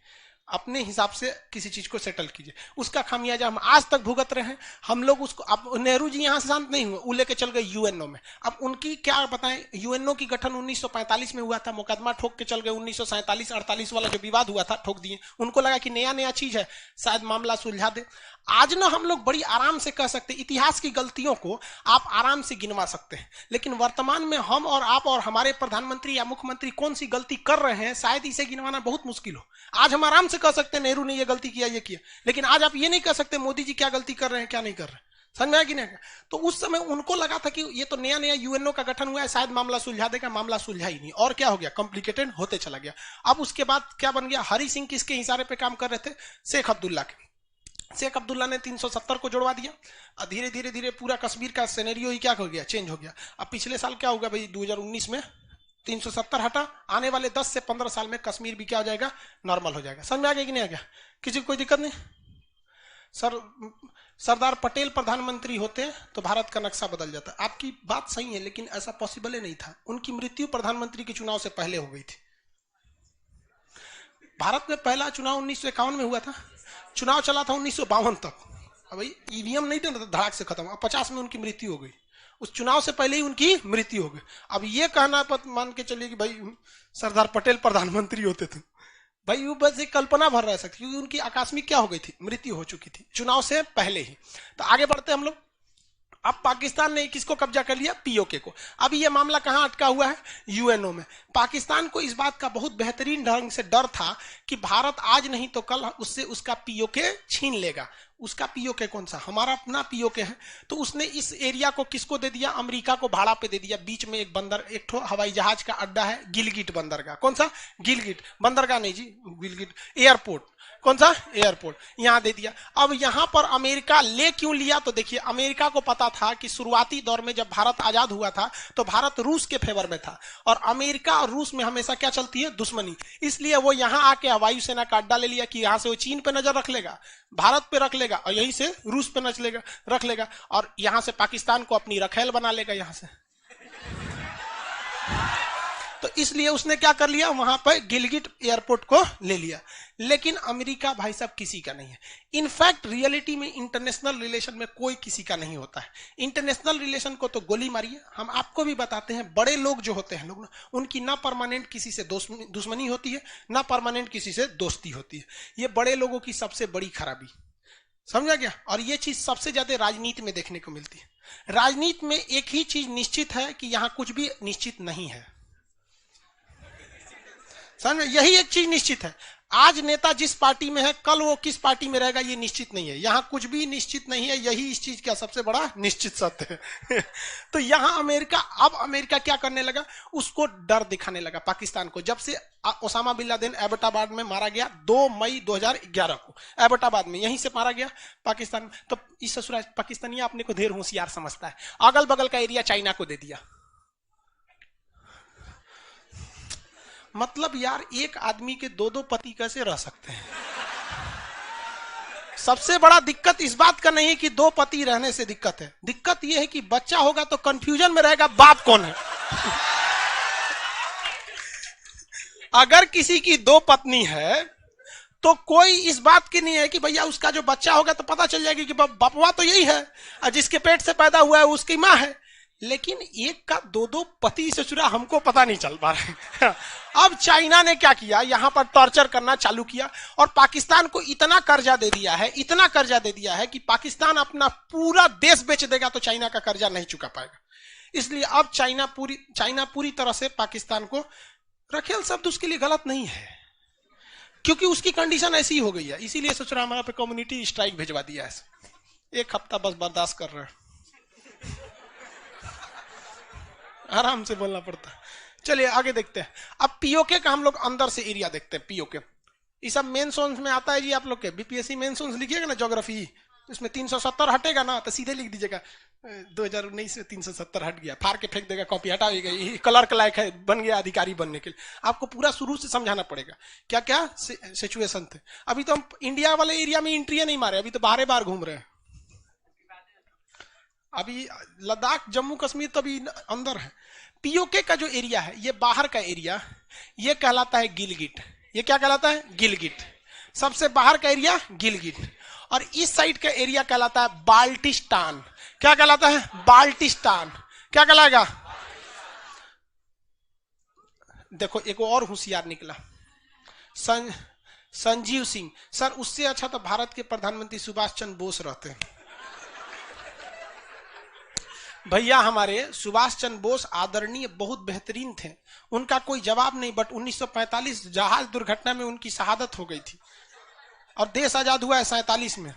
अपने हिसाब से किसी चीज को सेटल कीजिए। उसका खामियाजा हम आज तक भुगत रहे हैं। हम लोग उसको, अब नेहरू जी यहां से शांत नहीं हुए, वो लेके चल गए यूएनओ में। अब उनकी क्या बताएं, यूएनओ की गठन 1945 में हुआ था, मुकदमा ठोक के चल गए। 1947-48 वाला जो विवाद हुआ था ठोक दिए। उनको लगा कि नया चीज है, शायद मामला सुलझा दे। आज ना हम लोग बड़ी आराम से कह सकते, इतिहास की गलतियों को आप आराम से गिनवा सकते हैं, लेकिन वर्तमान में हम और आप और हमारे प्रधानमंत्री या मुख्यमंत्री कौन सी गलती कर रहे हैं, शायद इसे गिनवाना बहुत मुश्किल हो। आज हम आराम से कह सकते हैं नेहरू ने ये गलती किया, ये किया, लेकिन आज आप ये नहीं कह सकते मोदी जी क्या गलती कर रहे हैं, क्या नहीं कर रहे हैं। समझ में आया कि नहीं? तो उस समय उनको लगा था कि ये तो नया यूएनओ का गठन हुआ है, शायद मामला सुलझा देगा। मामला सुलझा ही नहीं, और क्या हो गया, कॉम्प्लिकेटेड होते चला गया। अब उसके बाद क्या बन गया, हरि सिंह किसके इशारे पे काम कर रहे थे, शेख अब्दुल्ला के। शेख अब्दुल्ला ने 370 को जोड़वा दिया, और धीरे धीरे पूरा कश्मीर का सिनेरियो ही क्या हो गया, चेंज हो गया। अब पिछले साल क्या होगा भाई, 2019 में 370 हटा, आने वाले 10 से 15 साल में कश्मीर भी क्या हो जाएगा, नॉर्मल हो जाएगा। समझ में आ गया कि नहीं आ गया? किसी को कोई दिक्कत नहीं? सरदार पटेल प्रधानमंत्री होते तो भारत का नक्शा बदल जाता। आपकी बात सही है, लेकिन ऐसा पॉसिबल ही नहीं था। उनकी मृत्यु प्रधानमंत्री के चुनाव से पहले हो गई थी। भारत में पहला चुनाव 1951 में हुआ था, चुनाव चला था 1952 तक। अब भाई ईवीएम नहीं था, धड़ाक से खत्म। अब 50 में उनकी मृत्यु हो गई, उस चुनाव से पहले ही उनकी मृत्यु हो गई। अब ये कहना मान के चलिए कि भाई सरदार पटेल प्रधानमंत्री होते थे, भाई वो बस एक कल्पना भर रह सकती, क्योंकि उनकी आकस्मिक क्या हो गई थी, मृत्यु हो चुकी थी चुनाव से पहले ही। तो आगे बढ़ते हम लोग। अब पाकिस्तान ने किसको कब्जा कर लिया, पीओके को। अब ये मामला कहां अटका हुआ है, यूएनओ में। पाकिस्तान को इस बात का बहुत बेहतरीन ढंग से डर था कि भारत आज नहीं तो कल उससे उसका पीओके छीन लेगा। उसका पीओके कौन सा, हमारा अपना पीओके है। तो उसने इस एरिया को किसको दे दिया, अमेरिका को भाड़ा पे दे दिया। बीच में एक बंदर, एक ठो हवाई जहाज का अड्डा है, गिलगिट बंदरगाह। कौन सा, गिलगिट बंदरगाह नहीं जी, गिलगिट एयरपोर्ट। कौन सा, एयरपोर्ट, यहां दे दिया। अब यहां पर अमेरिका ले क्यों लिया, तो देखिए अमेरिका को पता था कि शुरुआती दौर में जब भारत आजाद हुआ था तो भारत रूस के फेवर में था, और अमेरिका और रूस में हमेशा क्या चलती है, दुश्मनी। इसलिए वो यहां आके वायुसेना का अड्डा ले लिया कि यहां से वो चीन पे नजर रख लेगा, भारत पे रख लेगा, और यहीं से रूस पे रख लेगा, और यहां से पाकिस्तान को अपनी रखेल बना लेगा यहां से। तो इसलिए उसने क्या कर लिया, वहां पर गिलगिट एयरपोर्ट को ले लिया। लेकिन अमेरिका भाई साहब किसी का नहीं है। इनफैक्ट रियलिटी में इंटरनेशनल रिलेशन में कोई किसी का नहीं होता है। इंटरनेशनल रिलेशन को तो गोली मारिए। हम आपको भी बताते हैं, बड़े लोग जो होते हैं लोग ना, उनकी ना परमानेंट किसी से दुश्मनी होती है, ना परमानेंट किसी से दोस्ती होती है। ये बड़े लोगों की सबसे बड़ी खराबी, समझा गया? और ये चीज सबसे ज्यादा राजनीति में देखने को मिलती है। राजनीति में एक ही चीज निश्चित है कि यहां कुछ भी निश्चित नहीं है। समझ, यही एक चीज निश्चित है। आज नेता जिस पार्टी में है कल वो किस पार्टी में रहेगा ये निश्चित नहीं है। यहां कुछ भी निश्चित नहीं है, यही इस चीज का सबसे बड़ा निश्चित सत्य है। तो यहां अमेरिका क्या करने लगा, उसको डर दिखाने लगा पाकिस्तान को। जब से ओसामा बिन लादेन एबटाबाद में मारा गया 2 मई 2011 को, एबटाबाद में यहीं से मारा गया पाकिस्तान में। तो इस ससुरा पाकिस्तानी अपने को ढेर होशियार समझता है, अगल बगल का एरिया चाइना को दे दिया। मतलब यार एक आदमी के 2 पति कैसे रह सकते हैं। सबसे बड़ा दिक्कत इस बात का नहीं है कि 2 पति रहने से दिक्कत है, दिक्कत यह है कि बच्चा होगा तो कंफ्यूजन में रहेगा बाप कौन है। अगर किसी की 2 पत्नी है तो कोई इस बात की नहीं है कि भैया उसका जो बच्चा होगा तो पता चल जाएगी कि बापवा तो यही है और जिसके पेट से पैदा हुआ है उसकी माँ है। लेकिन एक का 2 पति ससुरा हमको पता नहीं चल पा रहा है। अब चाइना ने क्या किया, यहां पर टॉर्चर करना चालू किया और पाकिस्तान को इतना कर्जा दे दिया है कि पाकिस्तान अपना पूरा देश बेच देगा तो चाइना का कर्जा नहीं चुका पाएगा। इसलिए अब चाइना पूरी तरह से पाकिस्तान को, रखेल शब्द उसके लिए गलत नहीं है क्योंकि उसकी कंडीशन ऐसी हो गई है। इसीलिए ससुरा हमारा पे कम्युनिटी स्ट्राइक भिजवा दिया है, 1 हफ्ता बस बर्दाश्त कर रहे हैं, आराम से बोलना पड़ता है। चलिए आगे देखते हैं। अब पीओके का हम लोग अंदर से एरिया देखते हैं। पीओके ये सब मेन सोन्स में आता है जी, आप लोग के बीपीएससी मेन सोन्स लिखिएगा ना ज्योग्राफी, इसमें 370 हटेगा ना तो सीधे लिख दीजिएगा 2019 में 370 हट गया, फाड़ के फेंक देगा, कॉपी हटा देगा, क्लर्क लायक है, बन गया अधिकारी बनने के लिए। आपको पूरा शुरू से समझाना पड़ेगा क्या क्या सिचुएशन थे। अभी तो हम इंडिया वाले एरिया में एंट्री नहीं मारे, अभी तो बाहर घूम रहे हैं। अभी लद्दाख जम्मू कश्मीर तो अभी अंदर है। पीओके का जो एरिया है ये बाहर का एरिया, ये कहलाता है गिलगिट। ये क्या कहलाता है, गिलगिट। सबसे बाहर का एरिया गिलगिट, और इस साइड का एरिया कहलाता है बाल्टिस्तान। क्या कहलाता है, बाल्टिस्तान। क्या कहलाएगा, देखो एक और होशियार निकला, संजीव सिंह। सर उससे अच्छा तो भारत के प्रधानमंत्री सुभाष चंद्र बोस रहते हैं। भैया हमारे सुभाष चंद्र बोस आदरणीय बहुत बेहतरीन थे, उनका कोई जवाब नहीं। बट 1945 जहाज दुर्घटना में उनकी शहादत हो गई थी और देश आजाद हुआ है 47 में।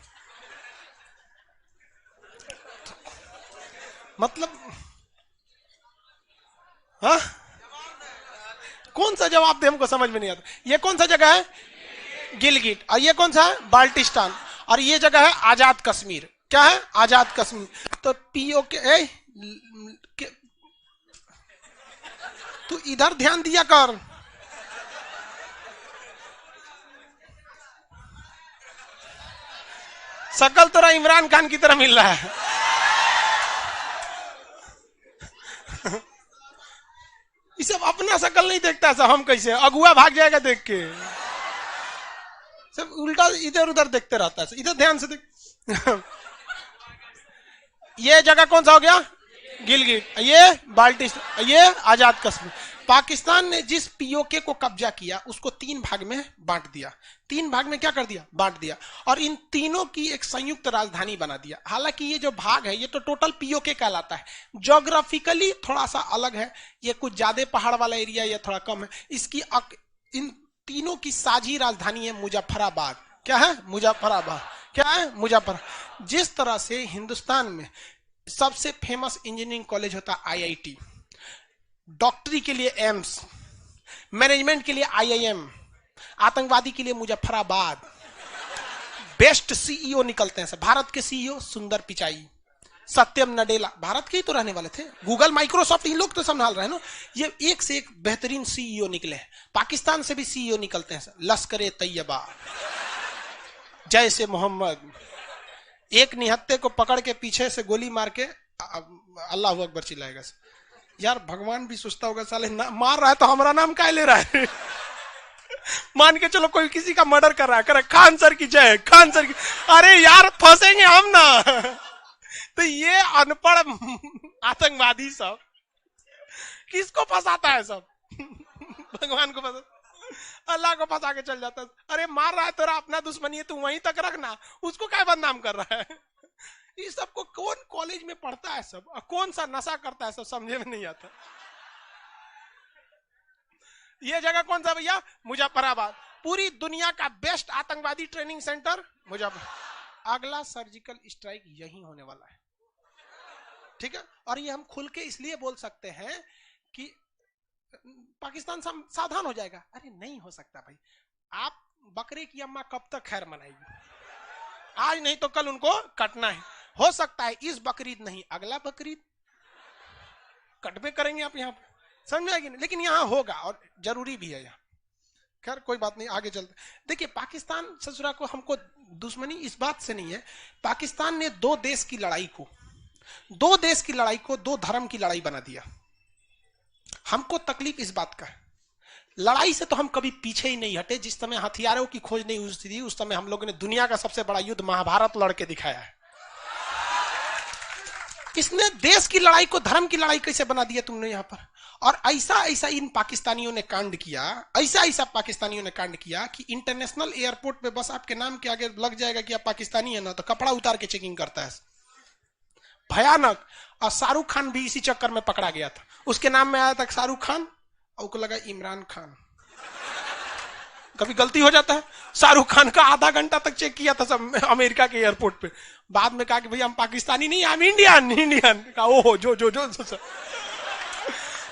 मतलब हाँ, कौन सा जवाब दे, हमको समझ में नहीं आता। ये कौन सा जगह है, गिलगिट, और ये कौन सा है, बाल्टिस्तान, और ये जगह है आजाद कश्मीर। क्या है, आजाद कश्मीर। तो पीओके तू इधर ध्यान दिया कर। शकल तोरा इमरान खान की तरह मिल रहा है। ये सब अपना शकल नहीं देखता, सब हम कैसे अगुआ भाग जाएगा देख के, सब उल्टा इधर उधर देखते रहता है। इधर ध्यान से देख। ये जगह कौन सा हो गया, गिलगिट, ये बाल्टिस्तान, ये आजाद कश्मीर। पाकिस्तान ने जिस पीओके को कब्जा किया उसको 3 भाग में बांट दिया। 3 भाग में क्या कर दिया, बांट दिया, और इन तीनों की एक संयुक्त राजधानी बना दिया। हालांकि ये जो भाग है ये तो टोटल पीओके कहलाता है, ज्योग्राफिकली थोड़ा सा अलग है, ये कुछ ज्यादा पहाड़ वाला एरिया, ये थोड़ा कम है। इसकी इन तीनों की साझी राजधानी है मुजफ्फराबाद। क्या है, मुजफ्फराबाद। क्या है, मुजफ्फर। जिस तरह से हिंदुस्तान में सबसे फेमस इंजीनियरिंग कॉलेज होता है आईआईटी, डॉक्टरी के लिए एम्स, मैनेजमेंट के लिए आईआईएम, आतंकवादी के लिए मुजफ्फराबाद, बेस्ट सीईओ निकलते हैं सब। भारत के सीईओ सुंदर पिचाई, सत्यम नडेला भारत के ही तो रहने वाले थे, गूगल, माइक्रोसॉफ्ट, इन लोग तो संभाल रहे हैं ना। ये एक से एक बेहतरीन सीईओ निकले हैं। पाकिस्तान से भी सीईओ निकलते हैं, लश्कर तैयबा, जैसे मोहम्मद, एक निहत्ते को पकड़ के पीछे से गोली मार के अल्लाह अकबर चिल्लाएगा। यार भगवान भी सोचता होगा साले मार रहा है तो हमारा नाम क्या ले रहा है। मान के चलो कोई किसी का मर्डर कर रहा है, करे खान सर की जय, खान सर की, अरे यार फंसेंगे हम ना। तो ये अनपढ़ आतंकवादी सब किसको फंसाता है, सब भगवान को फंसा, अल्लाह को फंसा के चल जाता है। अरे मार रहा है, तेरा अपना दुश्मनी है, तू वहीं तक रखना, उसको क्या बदनाम कर रहा है। ये सबको कौन कॉलेज में पढ़ता है, सब कौन सा नशा करता है, सब समझे में नहीं आता। ये जगह कौन सा भैया, मुजफ्फराबाद। पूरी दुनिया का बेस्ट आतंकवादी ट्रेनिंग सेंटर मुजफ्फर। अगला सर्जिकल स्ट्राइक यही होने वाला है, ठीक है। और ये हम खुल के इसलिए बोल सकते हैं कि पाकिस्तान सावधान हो जाएगा। अरे नहीं हो सकता भाई। आप बकरे की अम्मा कब तक खैर मनाएगी? आज नहीं तो कल उनको कटना है। हो सकता है इस बकरीद नहीं, अगला बकरीद कटबे करेंगे आप यहाँ पे, समझ आएगी नहीं, लेकिन यहाँ होगा और जरूरी भी है यहाँ। खैर कोई बात नहीं, आगे चलते। देखिए पाकिस्तान ससुरा को हमको दुश्मनी इस बात से नहीं है। पाकिस्तान ने दो देश की लड़ाई को दो धर्म की लड़ाई बना दिया। हमको तकलीफ इस बात का है, लड़ाई से तो हम कभी पीछे ही नहीं हटे। जिस समय हथियारों की खोज नहीं हुई थी उस समय हम लोगों ने दुनिया का सबसे बड़ा युद्ध महाभारत लड़के दिखाया है। इसने देश की लड़ाई को धर्म की लड़ाई कैसे बना दिया तुमने यहाँ पर? और ऐसा इन पाकिस्तानियों ने कांड किया, ऐसा पाकिस्तानियों ने कांड किया कि इंटरनेशनल एयरपोर्ट पे बस आपके नाम के आगे लग जाएगा कि आप पाकिस्तानी है ना, तो कपड़ा उतार के चेकिंग करता है, भयानक। और शाहरुख खान भी इसी चक्कर में पकड़ा गया था। उसके नाम में आया था शाहरुख खान और उसको लगा इमरान खान। कभी गलती हो जाता है। शाहरुख खान का आधा घंटा तक चेक किया था सब अमेरिका के एयरपोर्ट पे। बाद में कहा कि भैया हम पाकिस्तानी नहीं, हम इंडियन। कहा ओहो जो।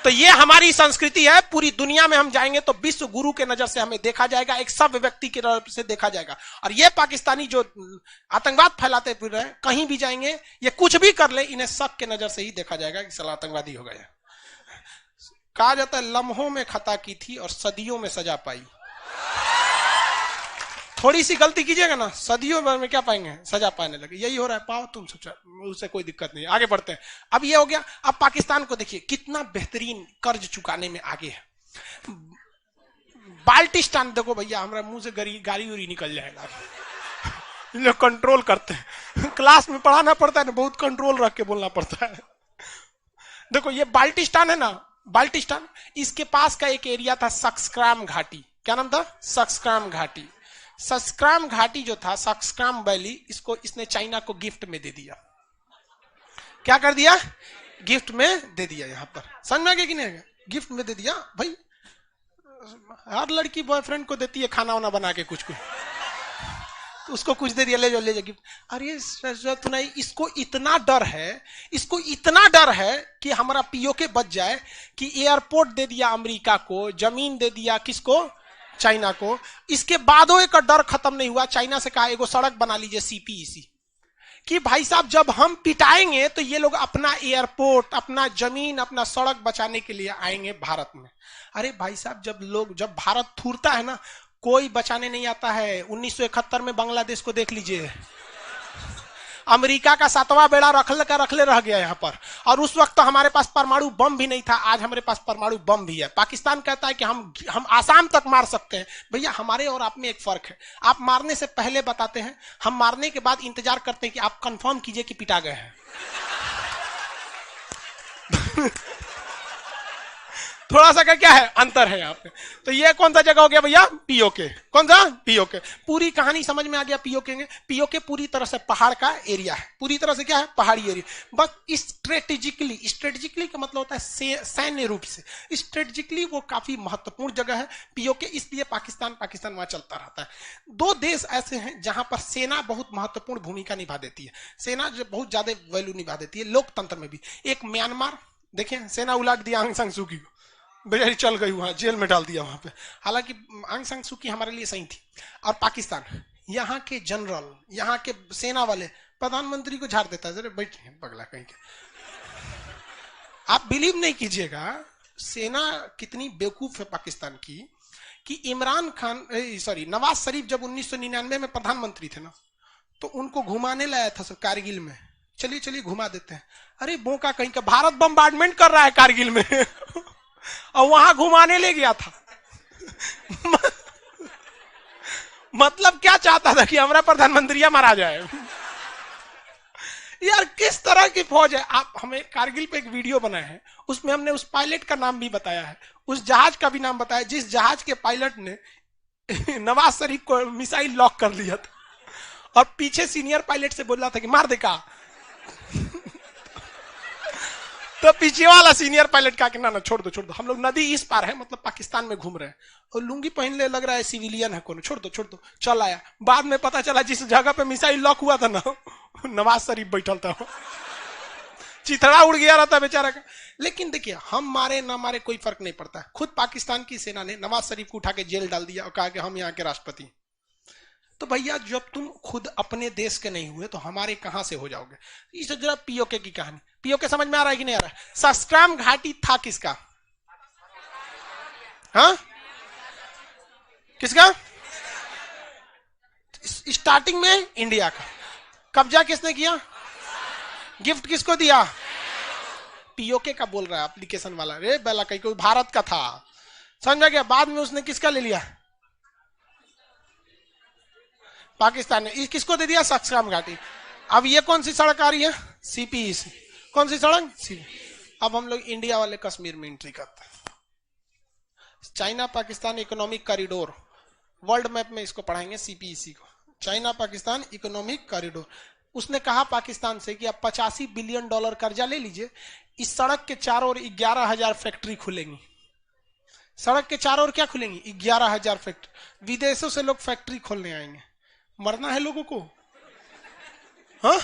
तो ये हमारी संस्कृति है। पूरी दुनिया में हम जाएंगे तो विश्व गुरु के नजर से हमें देखा जाएगा, एक सभ्य व्यक्ति के नजर से देखा जाएगा। और ये पाकिस्तानी जो आतंकवाद फैलाते फिर रहे, कहीं भी जाएंगे ये कुछ भी कर ले, इन्हें शक के नजर से ही देखा जाएगा कि साला आतंकवादी हो गया। कहा जाता है लम्हों में खता की थी और सदियों में सजा पाई। थोड़ी सी गलती कीजिएगा ना, सदियों में क्या पाएंगे? सजा पाने लगे। यही हो रहा है, पाओ तुम सोचा, उससे कोई दिक्कत नहीं। आगे बढ़ते हैं। अब ये हो गया। अब पाकिस्तान को देखिए कितना बेहतरीन कर्ज चुकाने में आगे है। बाल्टिस्तान देखो भैया, हमारा मुंह से गाली उरी निकल जाएगा। लोग कंट्रोल करते हैं, क्लास में पढ़ाना पड़ता है ना, बहुत कंट्रोल रख के बोलना पड़ता है। देखो ये बाल्टिस्तान है ना, बाल्टिस्तान, इसके पास का एक एरिया था सक्सक्राम घाटी। क्या नाम था? सक्सक्राम घाटी। सक्सक्राम घाटी जो था, सक्सक्राम वैली, इसको इसने चाइना को गिफ्ट में दे दिया। क्या कर दिया? गिफ्ट में दे दिया। यहां पर समझ में आ गया कि नहीं? गिफ्ट में दे दिया। भाई हर लड़की बॉयफ्रेंड को देती है खाना वाना बना के, कुछ उसको कुछ दे दिया, ले जाओ गिफ्ट। अरे नहीं, इसको इतना डर है कि हमारा पीओके बच जाए कि एयरपोर्ट दे दिया अमेरिका को, जमीन दे दिया किसको? चाइना को। इसके बादों एक डर खत्म नहीं हुआ। चाइना से कहा एगो सड़क बना लीजिए सीपीईसी, कि भाई साहब जब हम पिटाएंगे तो ये लोग अपना एयरपोर्ट, अपना जमीन, अपना सड़क बचाने के लिए आएंगे भारत में। अरे भाई साहब जब भारत थूरता है ना, कोई बचाने नहीं आता है। 1971 में बांग्लादेश को देख लीजिए, अमेरिका का 7वां बेड़ा रखले रह गया यहाँ पर। और उस वक्त तो हमारे पास परमाणु बम भी नहीं था, आज हमारे पास परमाणु बम भी है। पाकिस्तान कहता है कि हम आसाम तक मार सकते हैं। भैया हमारे और आप में एक फर्क है, आप मारने से पहले बताते हैं, हम मारने के बाद इंतजार करते हैं कि आप कंफर्म कीजिए कि पिटा गए हैं। थोड़ा सा का क्या है अंतर है यहाँ पे। तो ये कौन सा जगह हो गया भैया? पीओके। कौन सा? पीओके। पूरी कहानी समझ में आ गया। पीओके पूरी तरह से पहाड़ का एरिया है, पूरी तरह से क्या है? पहाड़ी एरिया। बस स्ट्रेटेजिकली का मतलब होता है सैन्य रूप से, स्ट्रेटेजिकली वो काफी महत्वपूर्ण जगह है पीओके। इसलिए पाकिस्तान वहां चलता रहता है। दो देश ऐसे हैं जहां पर सेना बहुत महत्वपूर्ण भूमिका निभा देती है, सेना जो बहुत ज्यादा वैल्यू निभा देती है लोकतंत्र में भी। एक म्यांमार, देखें सेना उलाट दिया आंग सान सू की को, बेचारी चल गई, वहां जेल में डाल दिया वहां पे। हालांकि आंग सान सू की हमारे लिए सही थी। और पाकिस्तान, यहाँ के जनरल, यहाँ के सेना वाले प्रधानमंत्री को झाड़ देता है। जरा बैठिए पगला कहीं के। आप बिलीव नहीं कीजिएगा सेना कितनी बेवकूफ है पाकिस्तान की, कि इमरान खान नवाज शरीफ जब 1999 में प्रधानमंत्री थे ना, तो उनको घुमाने लाया था सब कारगिल में। चलिए घुमा देते हैं। अरे बोका कहीं का, भारत बम्बार्डमेंट कर रहा है कारगिल में और वहां घुमाने ले गया था। मतलब क्या चाहता था कि हमारा प्रधानमंत्री मारा जाए। यार किस तरह की फौज है। आप हमें कारगिल पे एक वीडियो बनाया है, उसमें हमने उस पायलट का नाम भी बताया है, उस जहाज का भी नाम बताया, जिस जहाज के पायलट ने नवाज शरीफ को मिसाइल लॉक कर लिया था और पीछे सीनियर पायलट से बोल रहा था कि मार दे का। तो पीछे वाला सीनियर पायलट कहा कि ना ना छोड़ दो, हम लोग नदी इस पार है, मतलब पाकिस्तान में घूम रहे हैं, और लुंगी पहन ले लग रहा है सिविलियन है कौन, छोड़ दो। चल आया, बाद में पता चला जिस जगह पे मिसाइल लॉक हुआ था ना, नवाज शरीफ बैठल था, चिथड़ा उड़ गया रहता बेचारा का। लेकिन देखिए, हम मारे ना मारे कोई फर्क नहीं पड़ता। खुद पाकिस्तान की सेना ने नवाज शरीफ को उठा के जेल डाल दिया और कहा कि हम यहाँ के राष्ट्रपति। तो भैया जब तुम खुद अपने देश के नहीं हुए तो हमारे कहां से हो जाओगे। इस जरा पीओके की कहानी, पीओके समझ में आ रहा है कि नहीं आ रहा है? संस्क्राम घाटी था किसका? हाँ, किसका? स्टार्टिंग में इंडिया का। कब्जा किसने किया? गिफ्ट किसको दिया? पीओके का बोल रहा है एप्लीकेशन वाला। रे बेला, कहीं कोई भारत का था, समझा गया? बाद में उसने किसका ले लिया? पाकिस्तान ने। किसको दे दिया? संस्क्राम घाटी। अब ये कौन सी सड़क आ रही है? सीपीईसी। कौन सी सड़क? अब हम लोग इंडिया वाले कश्मीर में एंट्री करते हैं। China Pakistan economic corridor, world map में इसको पढ़ाएंगे सीपीईसी को, चाइना पाकिस्तान इकोनॉमिक कॉरिडोर। उसने कहा पाकिस्तान से कि आप $85 बिलियन कर्जा ले लीजिए, इस सड़क के चारों ओर 11,000 फैक्ट्री खुलेंगी। सड़क के चारों ओर क्या खुलेंगी? 11,000 फैक्ट्री। विदेशों से लोग फैक्ट्री खोलने आएंगे। मरना है लोगों को, हाँ?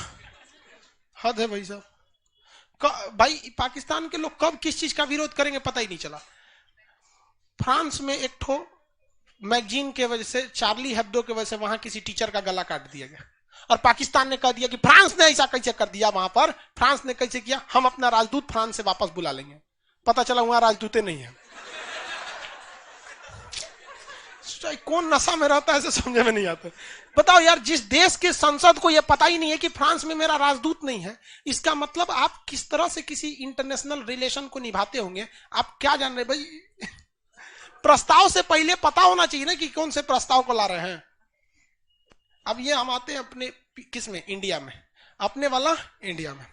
हद है भाई साहब। भाई पाकिस्तान के लोग कब किस चीज का विरोध करेंगे पता ही नहीं चला। फ्रांस में एक ठो मैगजीन के वजह से, चार्ली हेब्डो के वजह से, वहां किसी टीचर का गला काट दिया गया, और पाकिस्तान ने कह दिया कि फ्रांस ने ऐसा कैसे कर दिया। वहां पर फ्रांस ने कैसे किया? हम अपना राजदूत फ्रांस से वापस बुला लेंगे। पता चला वहां राजदूते नहीं है। कौन नशा में रहता है, समझ में नहीं आता। बताओ यार, जिस देश के संसद को यह पता ही नहीं है कि फ्रांस में मेरा राजदूत नहीं है, इसका मतलब आप किस तरह से किसी इंटरनेशनल रिलेशन को निभाते होंगे। आप क्या जान रहे भाई? प्रस्ताव से पहले पता होना चाहिए ना कि कौन से प्रस्ताव को ला रहे हैं। अब ये हम आते हैं अपने किस में? इंडिया में। अपने वाला इंडिया में,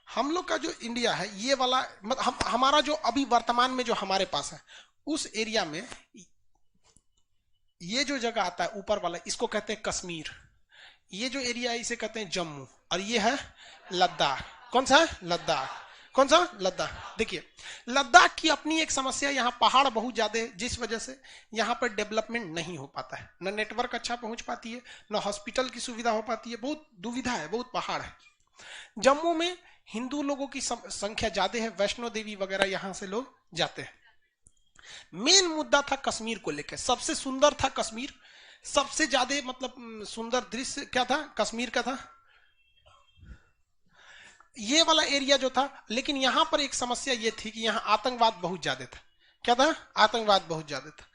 हम लोग का जो इंडिया है ये वाला, हमारा जो अभी वर्तमान में जो हमारे पास है, उस एरिया में ये जो जगह आता है ऊपर वाला, इसको कहते हैं कश्मीर। ये जो एरिया है इसे कहते हैं जम्मू, और ये है लद्दाख। कौन सा है? लद्दाख। कौन सा? लद्दाख। देखिए, लद्दाख की अपनी एक समस्या, यहाँ पहाड़ बहुत ज्यादा है, जिस वजह से यहाँ पर डेवलपमेंट नहीं हो पाता है। न नेटवर्क अच्छा पहुंच पाती है, न हॉस्पिटल की सुविधा हो पाती है, बहुत दुविधा है, बहुत पहाड़ है। जम्मू में हिंदू लोगों की संख्या ज्यादा है, वैष्णो देवी वगैरह यहाँ से लोग जाते हैं। मेन मुद्दा था कश्मीर को लेकर, सबसे सुंदर था कश्मीर, सबसे ज्यादा मतलब सुंदर दृश्य क्या था? कश्मीर का था, ये वाला एरिया जो था। लेकिन यहां पर एक समस्या ये थी कि यहां आतंकवाद बहुत ज्यादा था। क्या था? आतंकवाद बहुत ज्यादा था।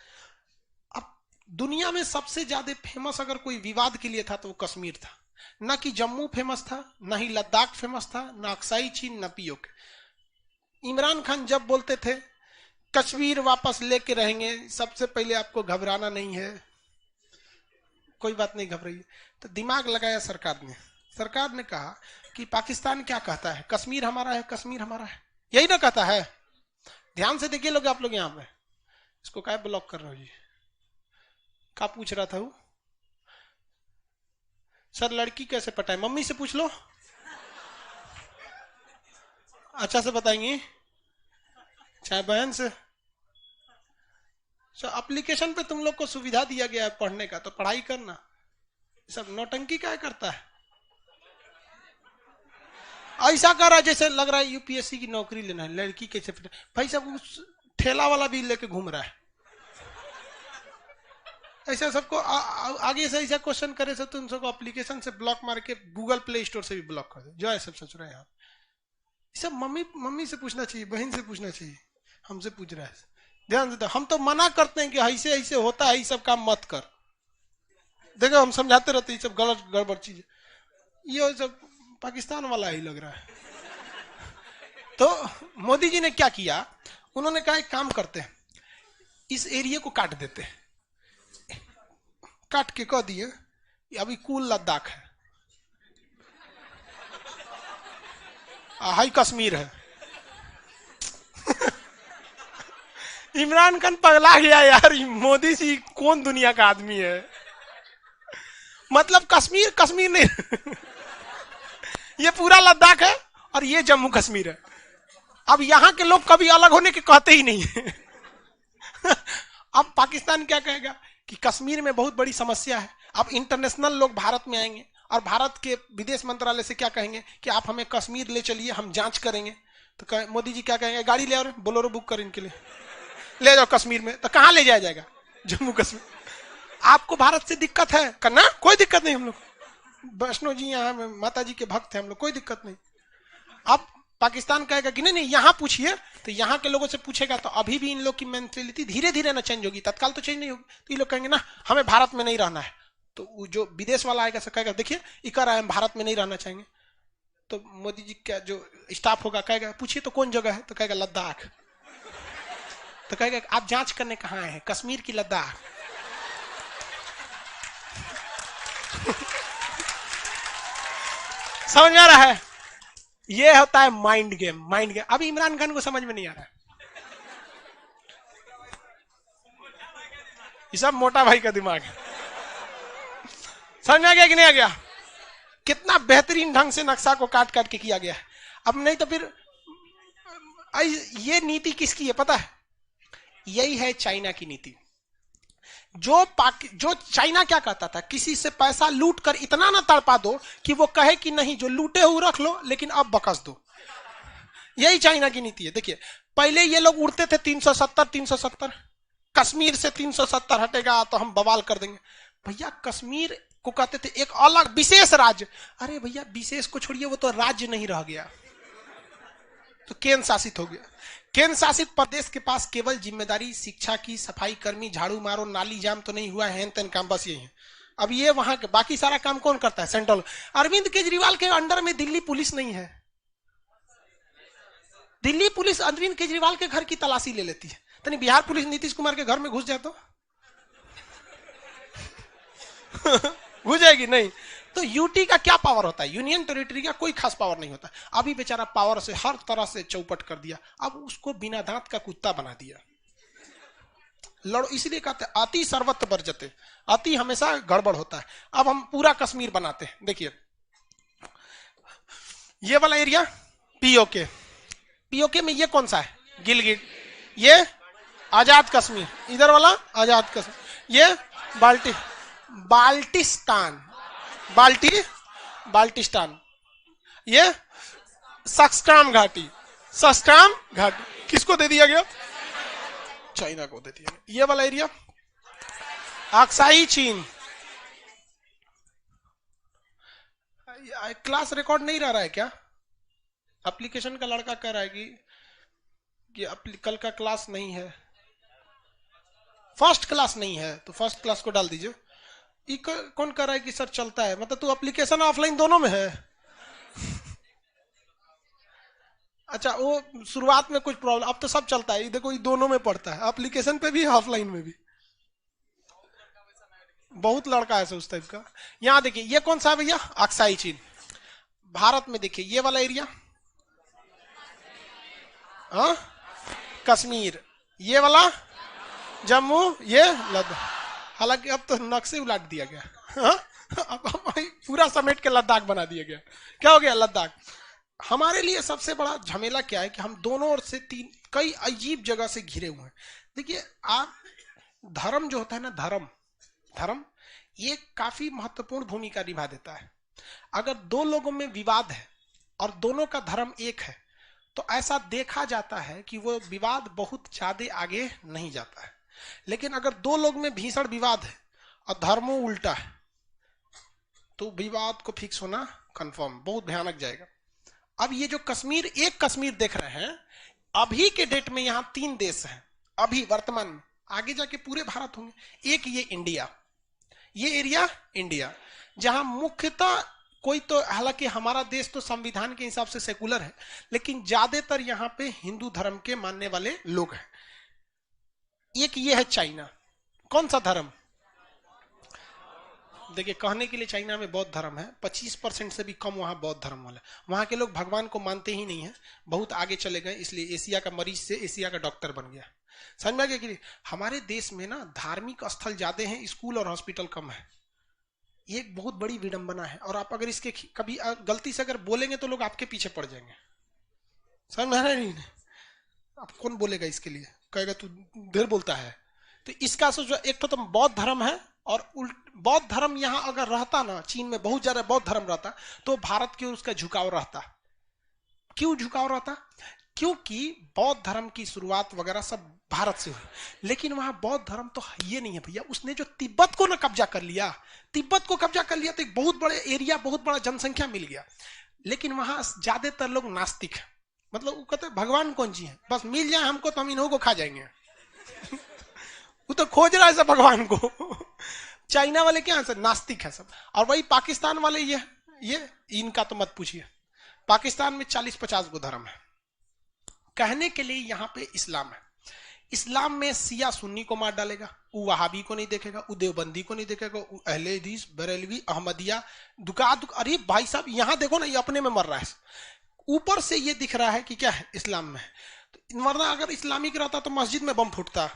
अब दुनिया में सबसे ज्यादा फेमस अगर कोई विवाद के लिए था तो वो कश्मीर था। ना कि जम्मू फेमस था, ना ही लद्दाख फेमस था, ना अक्साई चीन, न पीओके। इमरान खान जब बोलते थे कश्मीर वापस लेके रहेंगे, सबसे पहले आपको घबराना नहीं है, कोई बात नहीं घबराइए, तो दिमाग लगाया सरकार ने। सरकार ने कहा कि पाकिस्तान क्या कहता है? कश्मीर हमारा है, कश्मीर हमारा है, यही ना कहता है। ध्यान से देखिए लोग, आप लोग यहाँ पे इसको क्या ब्लॉक कर रहे हो जी? क्या पूछ रहा था वो? सर लड़की कैसे पटाए? मम्मी से पूछ लो, अच्छा से बताएंगी, चाहे बहन से। एप्लीकेशन पे तुम लोग को सुविधा दिया गया है पढ़ने का, तो पढ़ाई करना। सब नौटंकी क्या करता है? ऐसा कर रहा है जैसे लग रहा है यूपीएससी की नौकरी लेना है। लड़की कैसे भाई साहब, उस ठेला वाला भी लेके घूम रहा है। ऐसा सबको आगे से ऐसा क्वेश्चन करे तो तुम सबको एप्लीकेशन से ब्लॉक मार के गूगल प्ले स्टोर से भी ब्लॉक कर दे। जो है सब सोच रहे हैं यहाँ सब मम्मी से पूछना चाहिए, बहन से पूछना चाहिए, हमसे पूछ रहा है। ध्यान देता, हम तो मना करते हैं कि ऐसे ऐसे होता है, ये सब काम मत कर। देखो हम समझाते रहते हैं, सब गलत गड़बड़ चीज, ये सब पाकिस्तान वाला ही लग रहा है। तो मोदी जी ने क्या किया? उन्होंने कहा एक काम करते हैं, इस एरिया को काट देते हैं। काट के कह दिए अभी कुल लद्दाख है, हाई कश्मीर है। इमरान खान पगला गया यार, मोदी जी कौन दुनिया का आदमी है? मतलब कश्मीर नहीं। ये पूरा लद्दाख है और ये जम्मू कश्मीर है। अब यहां के लोग कभी अलग होने के कहते ही नहीं है। अब पाकिस्तान क्या कहेगा कि कश्मीर में बहुत बड़ी समस्या है। अब इंटरनेशनल लोग भारत में आएंगे और भारत के विदेश मंत्रालय से क्या कहेंगे कि आप हमें कश्मीर ले चलिए, हम जांच करेंगे। तो मोदी जी क्या कहेंगे, गाड़ी ले आओ, बोलेरो बुक कर इनके लिए, ले जाओ कश्मीर में। तो कहां ले जाया जाएगा, जम्मू कश्मीर। आपको भारत से दिक्कत है करना, कोई दिक्कत नहीं, हम लोग वैष्णो जी यहाँ माता जी के भक्त हैं हम लोग, कोई दिक्कत नहीं। अब पाकिस्तान कहेगा कि नहीं नहीं यहाँ पूछिए, तो यहाँ के लोगों से पूछेगा तो अभी भी इन लोग की मेंटेलिटी धीरे धीरे ना चेंज होगी, तत्काल तो चेंज नहीं होगी। तो ये लोग कहेंगे ना हमें भारत में नहीं रहना है। तो जो विदेश वाला आएगा सब कहेगा देखिए ये कह रहा है हम भारत में नहीं रहना चाहेंगे। तो मोदी जी का जो स्टाफ होगा कहेगा पूछिए तो कौन जगह है, तो कहेगा लद्दाख। तो कहेगा आप जांच करने कहाँ आए हैं, कश्मीर की लद्दाख। समझ में आ रहा है, ये होता है माइंड गेम। माइंड गेम अभी इमरान खान को समझ में नहीं आ रहा है, ये सब मोटा भाई का दिमाग है। समझ में आ गया कि नहीं आ गया, कितना बेहतरीन ढंग से नक्शा को काट काट के किया गया है। अब नहीं तो फिर ये नीति किसकी है पता है, यही है चाइना की नीति। जो चाइना क्या कहता था, किसी से पैसा लूट कर इतना ना तड़पा दो कि वो कहे कि नहीं जो लूटे हुए रख लो लेकिन अब बकस दो। यही चाइना की नीति है। देखिए पहले ये लोग उड़ते थे 370, कश्मीर से 370 हटेगा तो हम बवाल कर देंगे। भैया कश्मीर को कहते थे एक अलग विशेष राज्य। अरे भैया विशेष को छोड़िए, वो तो राज्य नहीं रह गया, तो केंद्र शासित हो गया। केंद्र शासित प्रदेश के पास केवल जिम्मेदारी शिक्षा की, सफाई कर्मी, झाड़ू मारो, नाली जाम तो नहीं हुआ है, तेन काम बस ये है। अब ये वहां के बाकी सारा काम कौन करता है, सेंट्रल। अरविंद केजरीवाल के अंडर में दिल्ली पुलिस नहीं है। दिल्ली पुलिस अरविंद केजरीवाल के घर की तलाशी ले लेती है, तो नहीं बिहार पुलिस नीतीश कुमार के घर में घुस जाए तो घुस जाएगी नहीं। तो यूटी का क्या पावर होता है, यूनियन टेरिटरी का कोई खास पावर नहीं होता। अभी बेचारा पावर से हर तरह से चौपट कर दिया, अब उसको बिना दांत का कुत्ता बना दिया। लड़ो, इसलिए कहते हैं अति सर्वत्र वर्जते, अति हमेशा गड़बड़ होता है। अब हम पूरा कश्मीर बनाते हैं। देखिए ये वाला एरिया पीओके, पीओके में ये कौन सा है, गिलगिट, ये आजाद कश्मीर, इधर वाला आजाद कश्मीर, ये बाल्टिस्तान, बाल्टिस्तान, ये सक्स्ट्राम घाटी, सक्स्ट्राम घाटी किसको दे दिया गया, चाइना को दे दिया। ये वाला एरिया अक्साई चीन। क्लास रिकॉर्ड नहीं रह रहा है क्या, एप्लीकेशन का लड़का कह रहा है कि कल का क्लास नहीं है, फर्स्ट क्लास नहीं है, तो फर्स्ट क्लास को डाल दीजिए। कौन कह रहा है कि सर चलता है, मतलब तू एप्लीकेशन ऑफलाइन दोनों में है। अच्छा वो शुरुआत में कुछ प्रॉब्लम, अब तो सब चलता है। देखो ये दोनों में पड़ता है, एप्लीकेशन पे भी ऑफलाइन में भी। बहुत लड़का है उस टाइप का। यहां देखिए ये कौन सा है भैया, अक्साई चीन। भारत में देखिए ये वाला एरिया कश्मीर, ये वाला जम्मू, ये लद्दाख। हालांकि अब तो नक्शे उलट दिया गया, अब पूरा समेट के लद्दाख बना दिया गया। क्या हो गया लद्दाख। हमारे लिए सबसे बड़ा झमेला क्या है कि हम दोनों ओर से कई अजीब जगह से घिरे हुए हैं। देखिए आप धर्म जो होता है ना, धर्म ये काफी महत्वपूर्ण भूमिका निभा देता है। अगर दो लोगों में विवाद है और दोनों का धर्म एक है तो ऐसा देखा जाता है कि वो विवाद बहुत ज्यादा आगे नहीं जाता है। लेकिन अगर दो लोग में भीषण विवाद है और धर्मों उल्टा है तो विवाद को फिक्स होना कंफर्म, बहुत भयानक जाएगा। अब ये जो कश्मीर, एक कश्मीर देख रहे हैं, अभी के डेट में यहां 3 देश हैं अभी वर्तमान में, आगे जाके पूरे भारत होंगे। एक ये इंडिया, ये एरिया इंडिया, जहां मुख्यतः कोई तो, हालांकि हमारा देश तो संविधान के हिसाब से सेकुलर है, लेकिन ज्यादातर यहां पे हिंदू धर्म के मानने वाले लोग हैं। एक ये है चाइना, कौन सा धर्म, देखिए कहने के लिए चाइना में बौद्ध धर्म है, 25% से भी कम वहां बौद्ध धर्म वाला। वहां के लोग भगवान को मानते ही नहीं है, बहुत आगे चले गए, इसलिए एशिया का मरीज से एशिया का डॉक्टर बन गया। समझ में आ गया कि हमारे देश में ना धार्मिक स्थल ज्यादा हैं, स्कूल और हॉस्पिटल कम है। ये एक बहुत बड़ी विडंबना है, और आप अगर इसके कभी गलती से अगर बोलेंगे तो लोग आपके पीछे पड़ जाएंगे। समझ में आ रहा है नहीं? अब कौन बोलेगा इसके लिए, कहेगा तू देर बोलता है। तो इसका सोचो, एक तो बौद्ध धर्म है, और बौद्ध धर्म यहाँ अगर रहता ना, चीन में बहुत ज्यादा बौद्ध धर्म रहता, तो भारत की ओर उसका झुकाव रहता। क्यों झुकाव रहता? क्योंकि बौद्ध धर्म की शुरुआत वगैरह सब भारत से हुई, लेकिन वहां बौद्ध धर्म तो ये नहीं है भैया। उसने जो तिब्बत को ना कब्जा कर लिया, तिब्बत को कब्जा कर लिया, तो एक बहुत बड़े एरिया, बहुत बड़ा जनसंख्या मिल गया। लेकिन वहां ज्यादातर लोग नास्तिक है, मतलब वो कहते हैं भगवान कौन जी है, बस मिल जाए हमको तो हम इन्हों को खा जाएंगे। वो तो खोज रहा है सब भगवान को। चाइना वाले क्या है सर, नास्तिक है सब। और वही पाकिस्तान वाले, ये इनका तो मत पूछिए। पाकिस्तान में 40-50 गो धर्म है। कहने के लिए यहाँ पे इस्लाम है। इस्लाम में सिया सुन्नी को मार डालेगा, वो वहाबी को नहीं देखेगा, वो देवबंदी को नहीं देखेगा, वो अहले हदीस, बरेलवी, अहमदिया, अरे भाई साहब यहाँ देखो ना, ये अपने में मर रहा है। ऊपर से ये दिख रहा है कि क्या है, इस्लाम में है। तो वरना अगर इस्लामिक रहता तो मस्जिद में बम फूटता,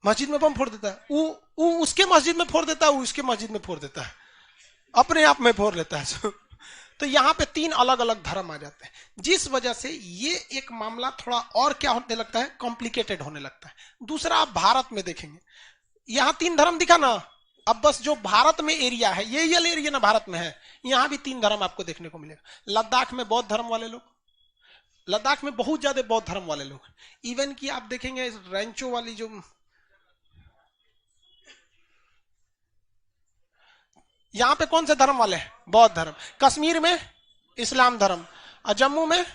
मस्जिद में बम फोड़ देता है, वो उसके मस्जिद में फोड़ देता है, वो उसके मस्जिद में फोड़ देता है, अपने आप में फोड़ लेता है। तो यहाँ पे 3 अलग अलग धर्म आ जाते हैं, जिस वजह से ये एक मामला थोड़ा और क्या होने लगता है, कॉम्प्लिकेटेड होने लगता है। दूसरा, आप भारत में देखेंगे, यहाँ 3 धर्म दिखा ना, अब बस जो भारत में एरिया है, ये एरिया ना भारत में है, यहाँ भी 3 धर्म आपको देखने को मिलेगा। लद्दाख में बौद्ध धर्म वाले लोग, लद्दाख में बहुत ज्यादा बौद्ध धर्म वाले लोग, इवन की आप देखेंगे रैंचो वाली जो, यहां पे कौन से धर्म वाले हैं, बौद्ध धर्म। कश्मीर में इस्लाम धर्म, और जम्मू में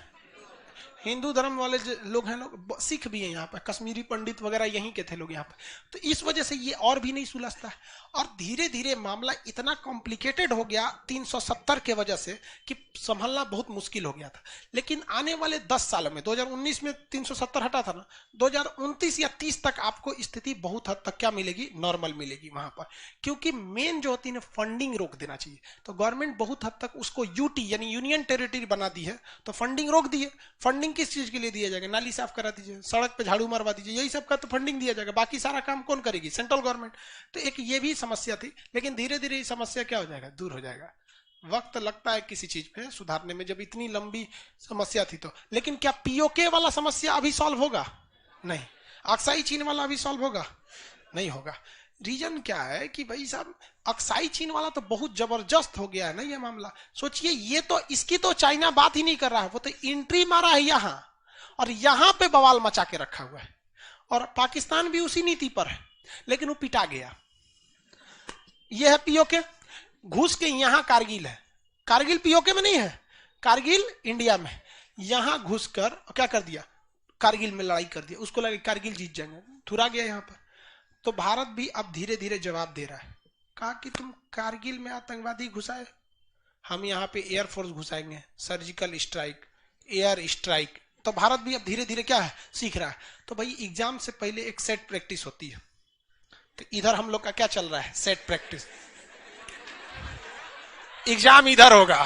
हिंदू धर्म वाले लोग हैं, लोग सिख भी हैं यहाँ पर, कश्मीरी पंडित वगैरह यहीं के थे लोग यहाँ पर। तो इस वजह से ये और भी नहीं सुलझता है, और धीरे धीरे मामला इतना कॉम्प्लिकेटेड हो गया 370 के वजह से कि संभलना बहुत मुश्किल हो गया था। लेकिन आने वाले 10 सालों में, 2019 में 370 हटा था ना, 2029 या 30 तक आपको स्थिति बहुत हद तक क्या मिलेगी, नॉर्मल मिलेगी वहां पर। क्योंकि मेन जो होती है फंडिंग रोक देना चाहिए, तो गवर्नमेंट बहुत हद तक उसको यूटी यानी यूनियन टेरिटरी बना दी है, तो फंडिंग रोक दी है। फंडिंग किस चीज के लिए दिया जाएगा, नाली साफ करा दीजिए, सड़क पे झाड़ू मारवा दीजिए, यही सब का तो फंडिंग दिया जाएगा, बाकी सारा काम कौन करेगी, सेंट्रल गवर्नमेंट। तो एक ये भी समस्या थी, लेकिन धीरे धीरे ये समस्या क्या हो जाएगा, दूर हो जाएगा। वक्त लगता है किसी चीज पे सुधारने में, जब इतनी लंबी समस्या थी तो। लेकिन क्या पीओके वाला समस्या अभी सॉल्व होगा, नहीं। अक्साई चीन वाला अभी सॉल्व होगा, नहीं होगा। रीजन क्या है कि भाई साहब, अक्साई चीन वाला तो बहुत जबरदस्त हो गया है ना ये मामला। सोचिए, ये तो इसकी तो चाइना बात ही नहीं कर रहा है, वो तो एंट्री मारा है यहाँ, और यहां पे बवाल मचा के रखा हुआ है। और पाकिस्तान भी उसी नीति पर है, लेकिन वो पिटा गया। ये है पीओके। घुस के यहां कारगिल है, कारगिल पीओके में नहीं है, कारगिल इंडिया में। यहां घुसकर क्या कर दिया, कारगिल में लड़ाई कर दिया, उसको लगा कारगिल जीत जाएंगे, थुरा गया यहां पर। तो भारत भी अब धीरे धीरे जवाब दे रहा है, कहा कि तुम कारगिल में आतंकवादी घुसाए, हम यहाँ पे एयरफोर्स घुसाएंगे, सर्जिकल स्ट्राइक, एयर स्ट्राइक। तो भारत भी अब धीरे धीरे क्या है, सीख रहा है। तो भाई एग्जाम से पहले एक सेट प्रैक्टिस होती है, तो इधर हम लोग का क्या चल रहा है, सेट प्रैक्टिस। एग्जाम इधर होगा,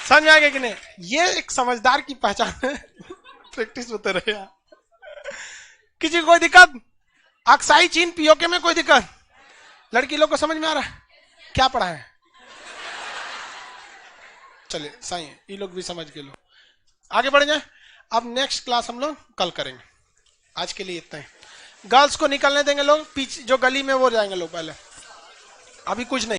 समझ में आएगा कि नहीं, ये एक समझदार की पहचान है। प्रैक्टिस होते रहे। किसी को कोई दिक्कत, अक्साई चीन पीओके में कोई दिक्कत, लड़की लोग को समझ में आ रहा है क्या पढ़ा है? चलिए सही है, ये लोग भी समझ के लो, आगे बढ़ जाए। अब नेक्स्ट क्लास हम लोग कल करेंगे, आज के लिए इतना ही। गर्ल्स को निकलने देंगे लोग, पीछे जो गली में वो जाएंगे लोग पहले, अभी कुछ नहीं।